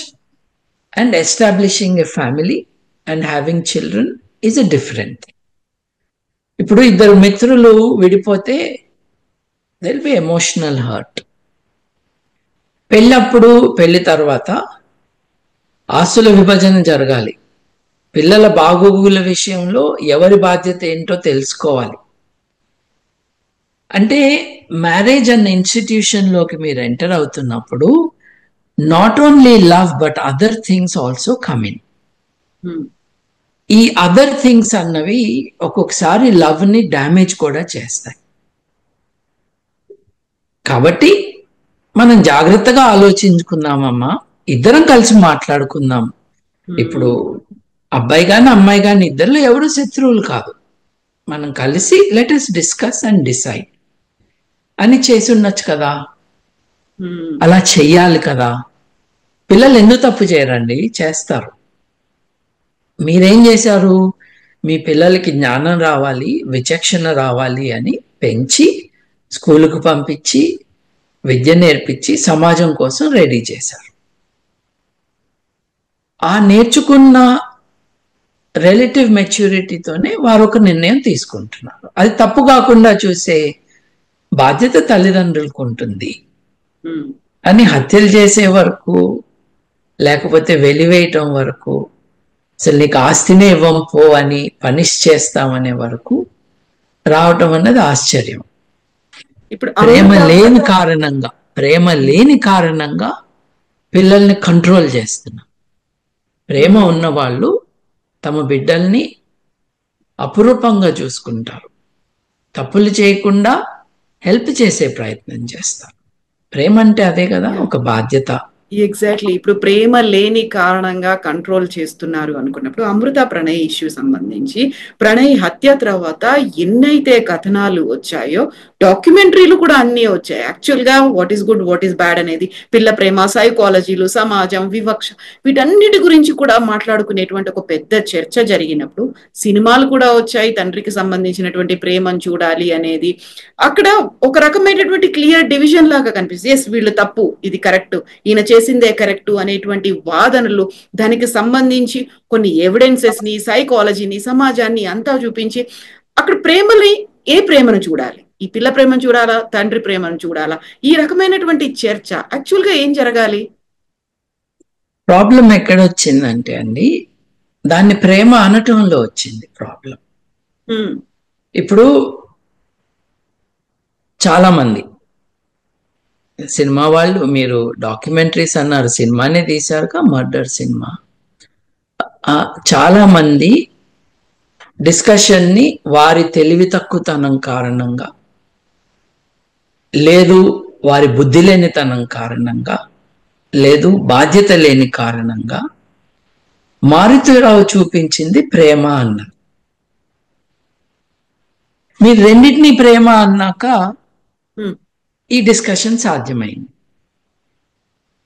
Speaker 2: and establishing a family and having children is a different. ఇప్పుడు ఇద్దరు మిత్రులు విడిపోతే there will be emotional hurt. పెళ్ళప్పుడు, పెళ్లి తర్వాత ఆస్తుల విభజన జరగాలి, పిల్లల బాగోగుల విషయంలో ఎవరి బాధ్యత ఏంటో తెలుసుకోవాలి. అంటే మ్యారేజ్ అన్న ఇన్స్టిట్యూషన్లోకి మీరు ఎంటర్ అవుతున్నప్పుడు not only love but other things also come in. ఈ అదర్ థింగ్స్ అన్నవి ఒక్కొక్కసారి లవ్ ని డ్యామేజ్ కూడా చేస్తాయి. కాబట్టి మనం జాగ్రత్తగా ఆలోచించుకుందామమ్మా, ఇద్దరం కలిసి మాట్లాడుకుందాం. ఇప్పుడు అబ్బాయి గాని అమ్మాయి గాని ఇద్దరిలో ఎవరు శత్రువులు కాదు, మనం కలిసి let us discuss and decide అని చేసి ఉండొచ్చు కదా, అలా చెయ్యాలి కదా. పిల్లలు ఎందుకు తప్పు చేయరండి, చేస్తారు. మీరేం చేశారు, మీ పిల్లలకి జ్ఞానం రావాలి, విచక్షణ రావాలి అని పెంచి స్కూలుకు పంపించి విద్య నేర్పించి సమాజం కోసం రెడీ చేశారు. ఆ నేర్చుకున్న రిలేటివ్ మెచ్యూరిటీతోనే వారు ఒక నిర్ణయం తీసుకుంటున్నారు. అది తప్పు కాకుండా చూసే బాధ్యత తల్లిదండ్రులకు ఉంటుంది. అని హత్యలు చేసే వరకు, లేకపోతే వెలివేయటం వరకు, అసలు నీకు ఆస్తినే ఇవ్వం పో అని పనిష్ చేస్తామనే వరకు రావటం అన్నది ఆశ్చర్యం. ఇప్పుడు ప్రేమ లేని కారణంగా పిల్లల్ని కంట్రోల్ చేస్తున్నా. ప్రేమ ఉన్న వాళ్ళు తమ బిడ్డల్ని అపురూపంగా చూసుకుంటారు, తప్పులు చేయకుండా హెల్ప్ చేసే ప్రయత్నం చేస్తారు. ప్రేమ అంటే అదే కదా, ఒక బాధ్యత.
Speaker 1: ఎగ్జాక్ట్లీ. ఇప్పుడు ప్రేమ లేని కారణంగా కంట్రోల్ చేస్తున్నారు అనుకున్నప్పుడు అమృత ప్రణయ్ ఇష్యూ సంబంధించి ప్రణయ్ హత్య తర్వాత ఎన్నైతే కథనాలు వచ్చాయో, డాక్యుమెంటరీలు కూడా అన్నీ వచ్చాయి. యాక్చువల్ గా what is good, what is bad అనేది, పిల్ల ప్రేమ, సైకాలజీలు, సమాజం, వివక్ష, వీటన్నిటి గురించి కూడా మాట్లాడుకునేటువంటి ఒక పెద్ద చర్చ జరిగినప్పుడు సినిమాలు కూడా వచ్చాయి. తండ్రికి సంబంధించినటువంటి ప్రేమను చూడాలి అనేది అక్కడ ఒక రకమైనటువంటి క్లియర్ డివిజన్ లాగా కనిపిస్తుంది. ఎస్, వీళ్ళు తప్పు, ఇది కరెక్ట్, ఈయన చేసిందే కరెక్ట్ అనేటువంటి వాదనలు, దానికి సంబంధించి కొన్ని ఎవిడెన్సెస్ ని, సైకాలజీని, సమాజాన్ని అంతా చూపించి అక్కడ ప్రేమని, ఏ ప్రేమను చూడాలి, ఈ పిల్ల ప్రేమను చూడాలా, తండ్రి ప్రేమను చూడాలా, ఈ రకమైనటువంటి చర్చ యాక్చువల్ గా ఏం జరగాలి?
Speaker 2: ప్రాబ్లం ఎక్కడొచ్చిందంటే అండి, దాన్ని ప్రేమ అనటంలో వచ్చింది ప్రాబ్లం. ఇప్పుడు చాలా మంది సినిమా వాళ్ళు, మీరు డాక్యుమెంటరీస్ అన్నారు, సినిమానే తీశారుగా, మర్డర్ సినిమా. చాలా మంది డిస్కషన్ ని వారి తెలివి తక్కువతనం కారణంగా లేదు వారి బుద్ధి లేనితనం కారణంగా, లేదు బాధ్యత లేని కారణంగా మారుతిరావు చూపించింది ప్రేమ అన్నారు. మీరు రెండింటినీ ప్రేమ అన్నాక ఈ డిస్కషన్ సాధ్యమైంది.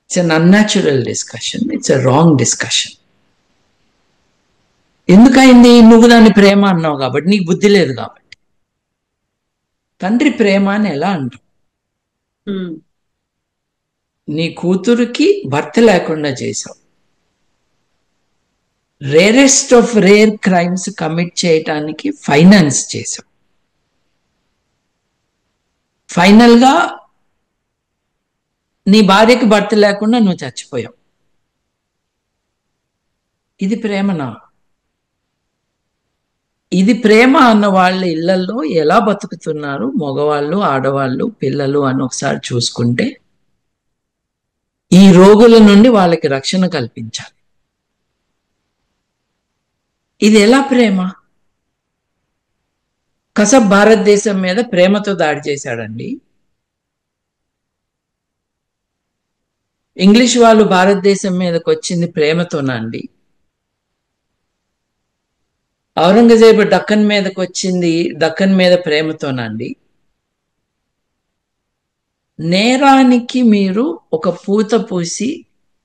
Speaker 2: It's un unnatural discussion, it's a wrong discussion. ఎందుకైంది? నువ్వు దాన్ని ప్రేమ అన్నావు కాబట్టి, నీకు బుద్ధి లేదు కాబట్టి. తండ్రి ప్రేమ అని ఎలా అంటావు? నీ కూతురికి భర్త లేకుండా చేశావు, rarest of rare crimes commit చేయటానికి ఫైనాన్స్ చేశావు, ఫైనల్ గా నీ భార్యకి భర్త లేకుండా నువ్వు చచ్చిపోయావు. ఇది ప్రేమనా? ఇది ప్రేమ అన్న వాళ్ళ ఇళ్లలో ఎలా బతుకుతున్నారు మగవాళ్ళు, ఆడవాళ్ళు, పిల్లలు అని ఒకసారి చూసుకుంటే ఈ రోగుల నుండి వాళ్ళకి రక్షణ కల్పించాలి. ఇది ఎలా ప్రేమ? కసబ్ భారతదేశం మీద ప్రేమతో దాడి చేశాడండి. ఇంగ్లీష్ వాళ్ళు భారతదేశం మీదకి వచ్చింది ప్రేమతోనండి. ఔరంగజేబు దక్కన్ మీదకి వచ్చింది దక్కన్ మీద ప్రేమతోనండి. నేరానికి మీరు ఒక పూత పూసి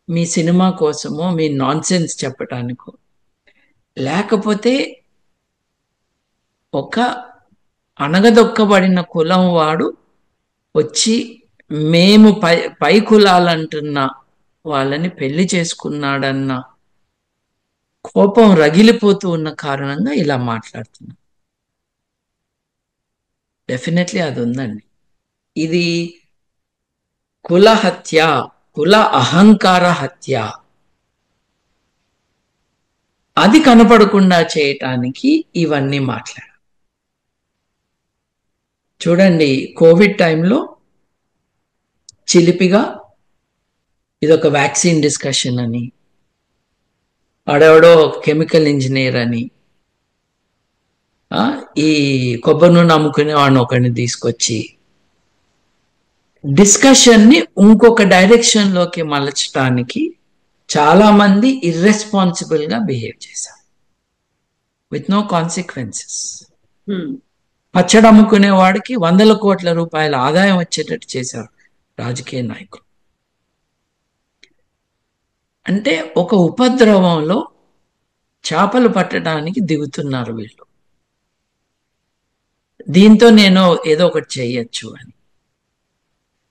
Speaker 2: మీ సినిమా కోసమో మీ నాన్ సెన్స్ చెప్పటానికో, లేకపోతే ఒక అణగదొక్కబడిన కులం వాడు వచ్చి మేము పై కులాలంటున్న వాళ్ళని పెళ్లి చేసుకున్నాడన్న కోపం రగిలిపోతూ ఉన్న కారణంగా ఇలా మాట్లాడుతున్నా. డెఫినెట్లీ అది ఉందండి. ఇది కుల హత్య, కుల అహంకార హత్య. అది కనపడకుండా చేయటానికి ఇవన్నీ మాట్లాడారు. చూడండి, కోవిడ్ టైంలో చిలిపిగా ఇదొక వ్యాక్సిన్ డిస్కషన్ అని, ఆడెవడో కెమికల్ ఇంజనీర్ అని, ఈ కొబ్బరి నూనె అమ్ముకునే వాడిని ఒకరిని తీసుకొచ్చి డిస్కషన్ని ఇంకొక డైరెక్షన్లోకి మలచడానికి చాలా మంది ఇర్రెస్పాన్సిబుల్ గా బిహేవ్ చేశారు విత్ నో కాన్సిక్వెన్సెస్. పచ్చడి అమ్ముకునే వాడికి 100 కోట్ల రూపాయల ఆదాయం వచ్చేటట్టు చేశారు రాజకీయ నాయకులు. అంటే ఒక ఉపద్రవంలో చేపలు పట్టడానికి దిగుతున్నారు వీళ్ళు. దీంతో నేను ఏదో ఒకటి చేయొచ్చు అని.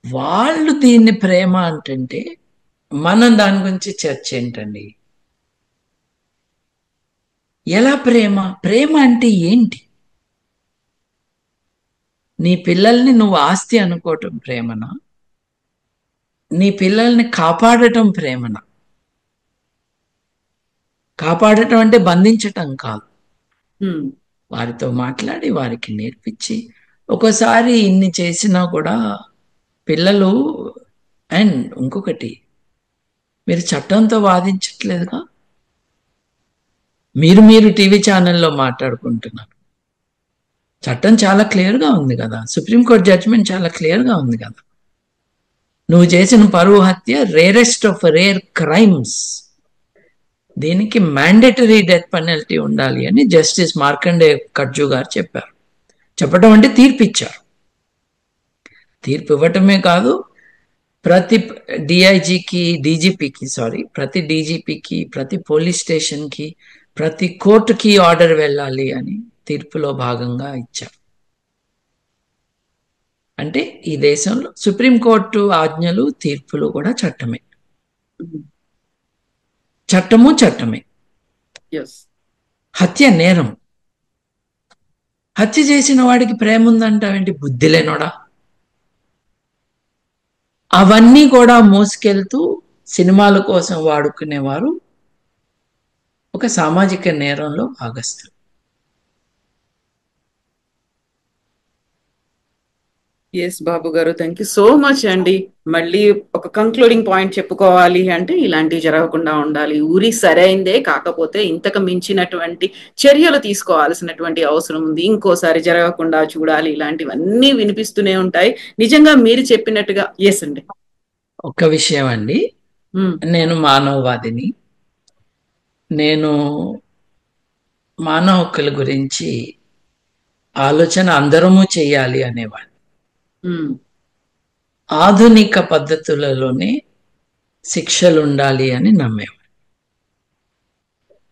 Speaker 2: వాళ్ళు దీన్ని ప్రేమ అంటుంటే మనం దాని గురించి చర్చ ఏంటండి? ఎలా ప్రేమ? ప్రేమ అంటే ఏంటి? నీ పిల్లల్ని నువ్వు ఆస్తి అనుకోవటం ప్రేమనా? నీ పిల్లల్ని కాపాడటం ప్రేమనా? కాపాడటం అంటే బంధించటం కాదు. వారితో మాట్లాడి వారికి నేర్పించి, ఒక్కోసారి ఇన్ని చేసినా కూడా పిల్లలు. అండ్ ఇంకొకటి, మీరు చట్టంతో వాదించట్లేదుగా. మీరు టీవీ ఛానల్లో మాట్లాడుకుంటున్నారు. చట్టం చాలా క్లియర్గా ఉంది కదా, సుప్రీంకోర్టు జడ్జిమెంట్ చాలా క్లియర్గా ఉంది కదా. నువ్వు చేసిన పరువు హత్య రేరెస్ట్ ఆఫ్ రేర్ క్రైమ్స్, దీనికి మ్యాండేటరీ డెత్ పెనల్టీ ఉండాలి అని జస్టిస్ మార్కండే కట్జు గారు చెప్పారు. చెప్పడం అంటే తీర్పు ఇచ్చారు. తీర్పు ఇవ్వటమే కాదు, ప్రతి ప్రతి డీజీపీకి, ప్రతి పోలీస్ స్టేషన్కి, ప్రతి కోర్టుకి ఆర్డర్ వెళ్ళాలి అని తీర్పులో భాగంగా ఇచ్చారు. అంటే ఈ దేశంలో సుప్రీంకోర్టు ఆజ్ఞలు, తీర్పులు కూడా చట్టమే. చట్టమే. హత్య నేరం. హత్య చేసిన వాడికి ప్రేమ ఉందంటావేంటి? బుద్ధి లేనోడా? అవన్నీ కూడా మోసుకెళ్తూ సినిమాల కోసం వాడుకునేవారు ఒక సామాజిక నేరంలో భాగస్తులు.
Speaker 1: ఎస్ బాబు గారు, థ్యాంక్ యూ సో మచ్ అండి. మళ్ళీ ఒక కంక్లూడింగ్ పాయింట్ చెప్పుకోవాలి అంటే ఇలాంటివి జరగకుండా ఉండాలి. ఉరి సరైందే, కాకపోతే ఇంతకు మించినటువంటి చర్యలు తీసుకోవాల్సినటువంటి అవసరం ఉంది. ఇంకోసారి జరగకుండా చూడాలి. ఇలాంటివన్నీ వినిపిస్తూనే ఉంటాయి. నిజంగా మీరు చెప్పినట్టుగా ఎస్ అండి.
Speaker 2: ఒక విషయం అండి, నేను మానవవాదిని. నేను మానవ హక్కుల గురించి ఆలోచన అందరము చేయాలి అనేవాడిని. ఆధునిక పద్ధతులలోనే శిక్షలు ఉండాలి అని నమ్మేవాడిని.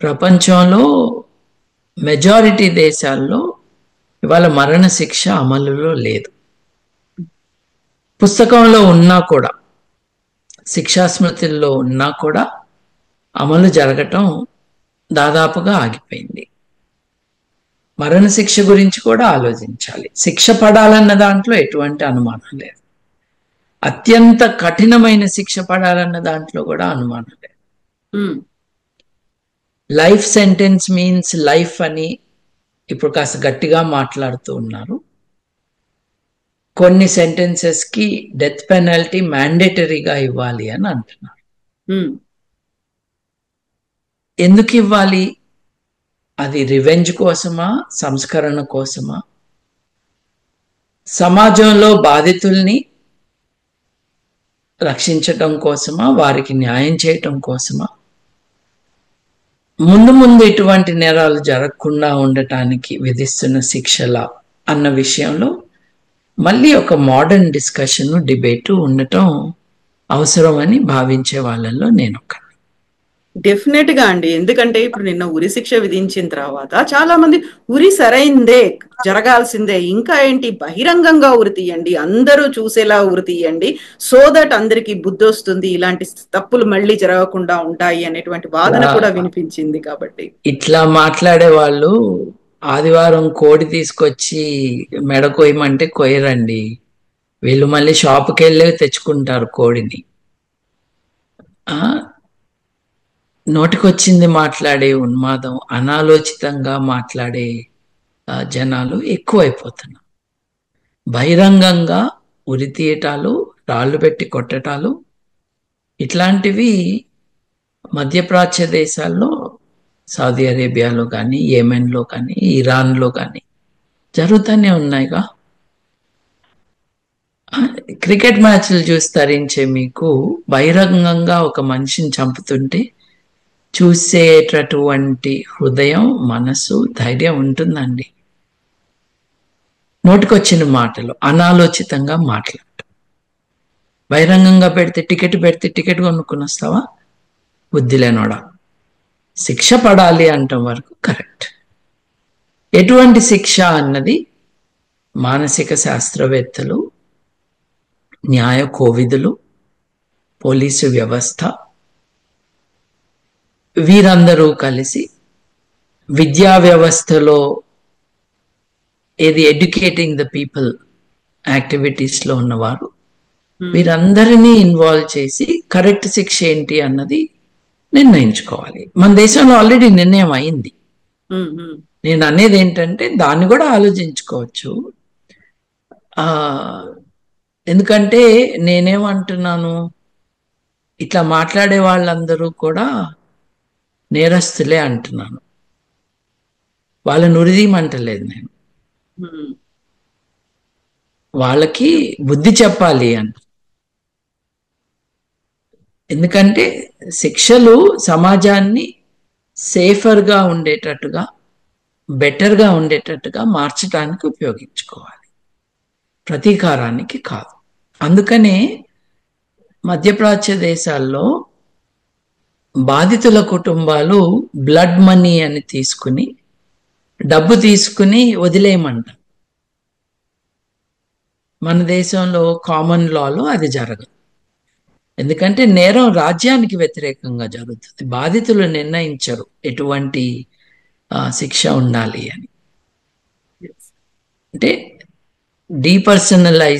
Speaker 2: ప్రపంచంలో మెజారిటీ దేశాల్లో ఇవాళ మరణ శిక్ష అమలులో లేదు. పుస్తకంలో ఉన్నా కూడా, శిక్షాస్మృతుల్లో ఉన్నా కూడా అమలు జరగటం దాదాపుగా ఆగిపోయింది. మరణశిక్ష గురించి కూడా ఆలోచించాలి. శిక్ష పడాలన్న దాంట్లో ఎటువంటి అనుమానం లేదు. అత్యంత కఠినమైన శిక్ష పడాలన్న దాంట్లో కూడా అనుమానం లేదు. లైఫ్ సెంటెన్స్ మీన్స్ లైఫ్ అని ఇప్పుడు కాస్త గట్టిగా మాట్లాడుతూ ఉన్నారు. కొన్ని సెంటెన్సెస్ కి డెత్ పెనల్టీ మ్యాండేటరీగా ఇవ్వాలి అని అంటున్నారు. ఎందుకు ఇవ్వాలి? అది రివెంజ్ కోసమా, సంస్కరణ కోసమా, సమాజంలో బాధితుల్ని రక్షించటం కోసమా, వారికి న్యాయం చేయటం కోసమా, ముందు ముందు ఇటువంటి నేరాలు జరగకుండా ఉండటానికి విధిస్తున్న శిక్షల అన్న విషయంలో మళ్ళీ ఒక మోడర్న్ డిస్కషన్, డిబేటు ఉండటం అవసరం అని భావించే వాళ్ళల్లో నేను ఒక.
Speaker 1: డెఫినెట్ గా అండి. ఎందుకంటే ఇప్పుడు నిన్న ఉరి శిక్ష విధించిన తర్వాత చాలా మంది ఉరి సరైందే, జరగాల్సిందే, ఇంకా ఏంటి బహిరంగంగా ఉరి తీయండి, అందరూ చూసేలా ఉరి తీయండి, సో దట్ అందరికి బుద్ధి వస్తుంది, ఇలాంటి తప్పులు మళ్ళీ జరగకుండా ఉంటాయి అనేటువంటి వాదన కూడా వినిపించింది. కాబట్టి
Speaker 2: ఇట్లా మాట్లాడే వాళ్ళు ఆదివారం కోడి తీసుకొచ్చి మెడ కొయ్యమంటే కొయ్యరండి. వీళ్ళు మళ్ళీ షాపుకి వెళ్ళి తెచ్చుకుంటారు కోడిని. నోటికొచ్చింది మాట్లాడే ఉన్మాదం, అనాలోచితంగా మాట్లాడే జనాలు ఎక్కువైపోతున్నారు. బహిరంగంగా ఉరి తీయటాలు, రాళ్ళు పెట్టి కొట్టటాలు ఇట్లాంటివి మధ్యప్రాచ్య దేశాల్లో, సౌదీ అరేబియాలో కానీ, యెమెన్లో కానీ, ఇరాన్లో కానీ జరుగుతూనే ఉన్నాయిగా. క్రికెట్ మ్యాచ్లు చూసి తరించే మీకు బహిరంగంగా ఒక మనిషిని చంపుతుంటే చూసేటటువంటి హృదయం, మనసు, ధైర్యం ఉంటుందండి. నోటికొచ్చిన మాటలు అనాలోచితంగా మాట్లాడటం. బహిరంగంగా పెడితే టికెట్ కొనుక్కుని వస్తావా? బుద్ధి లేనోడా. శిక్ష పడాలి అంటాం వరకు కరెక్ట్. ఎటువంటి శిక్ష అన్నది మానసిక శాస్త్రవేత్తలు, న్యాయ కోవిదులు, పోలీసు వ్యవస్థ, వీరందరూ కలిసి విద్యా వ్యవస్థలో ఏది ఎడ్యుకేటింగ్ ద పీపుల్ యాక్టివిటీస్లో ఉన్నవారు వీరందరినీ ఇన్వాల్వ్ చేసి కరెక్ట్ శిక్ష ఏంటి అన్నది నిర్ణయించుకోవాలి. మన దేశంలో ఆల్రెడీ నిర్ణయం అయింది. నేను అనేది ఏంటంటే దాన్ని కూడా ఆలోచించుకోవచ్చు. ఎందుకంటే నేనేమంటున్నాను, ఇట్లా మాట్లాడే వాళ్ళందరూ కూడా నేరస్తులే అంటున్నాను. వాళ్ళని ఉరిదీయమంటలేదు నేను. వాళ్ళకి బుద్ధి చెప్పాలి అంట. ఎందుకంటే శిక్షలు సమాజాన్ని సేఫర్గా ఉండేటట్టుగా, బెటర్గా ఉండేటట్టుగా మార్చడానికి ఉపయోగించుకోవాలి, ప్రతీకారానికి కాదు. అందుకనే మధ్యప్రాచ్య దేశాల్లో బాధితుల కుటుంబాలు బ్లడ్ మనీ అని తీసుకుని, డబ్బు తీసుకుని వదిలేయమంట. మన దేశంలో కామన్ లాలో అది జరగదు. ఎందుకంటే నేరం రాజ్యానికి వ్యతిరేకంగా జరుగుతుంది. బాధితులు నిర్ణయించరు ఎటువంటి శిక్ష ఉండాలి అని. అంటే డీపర్సనలైజ్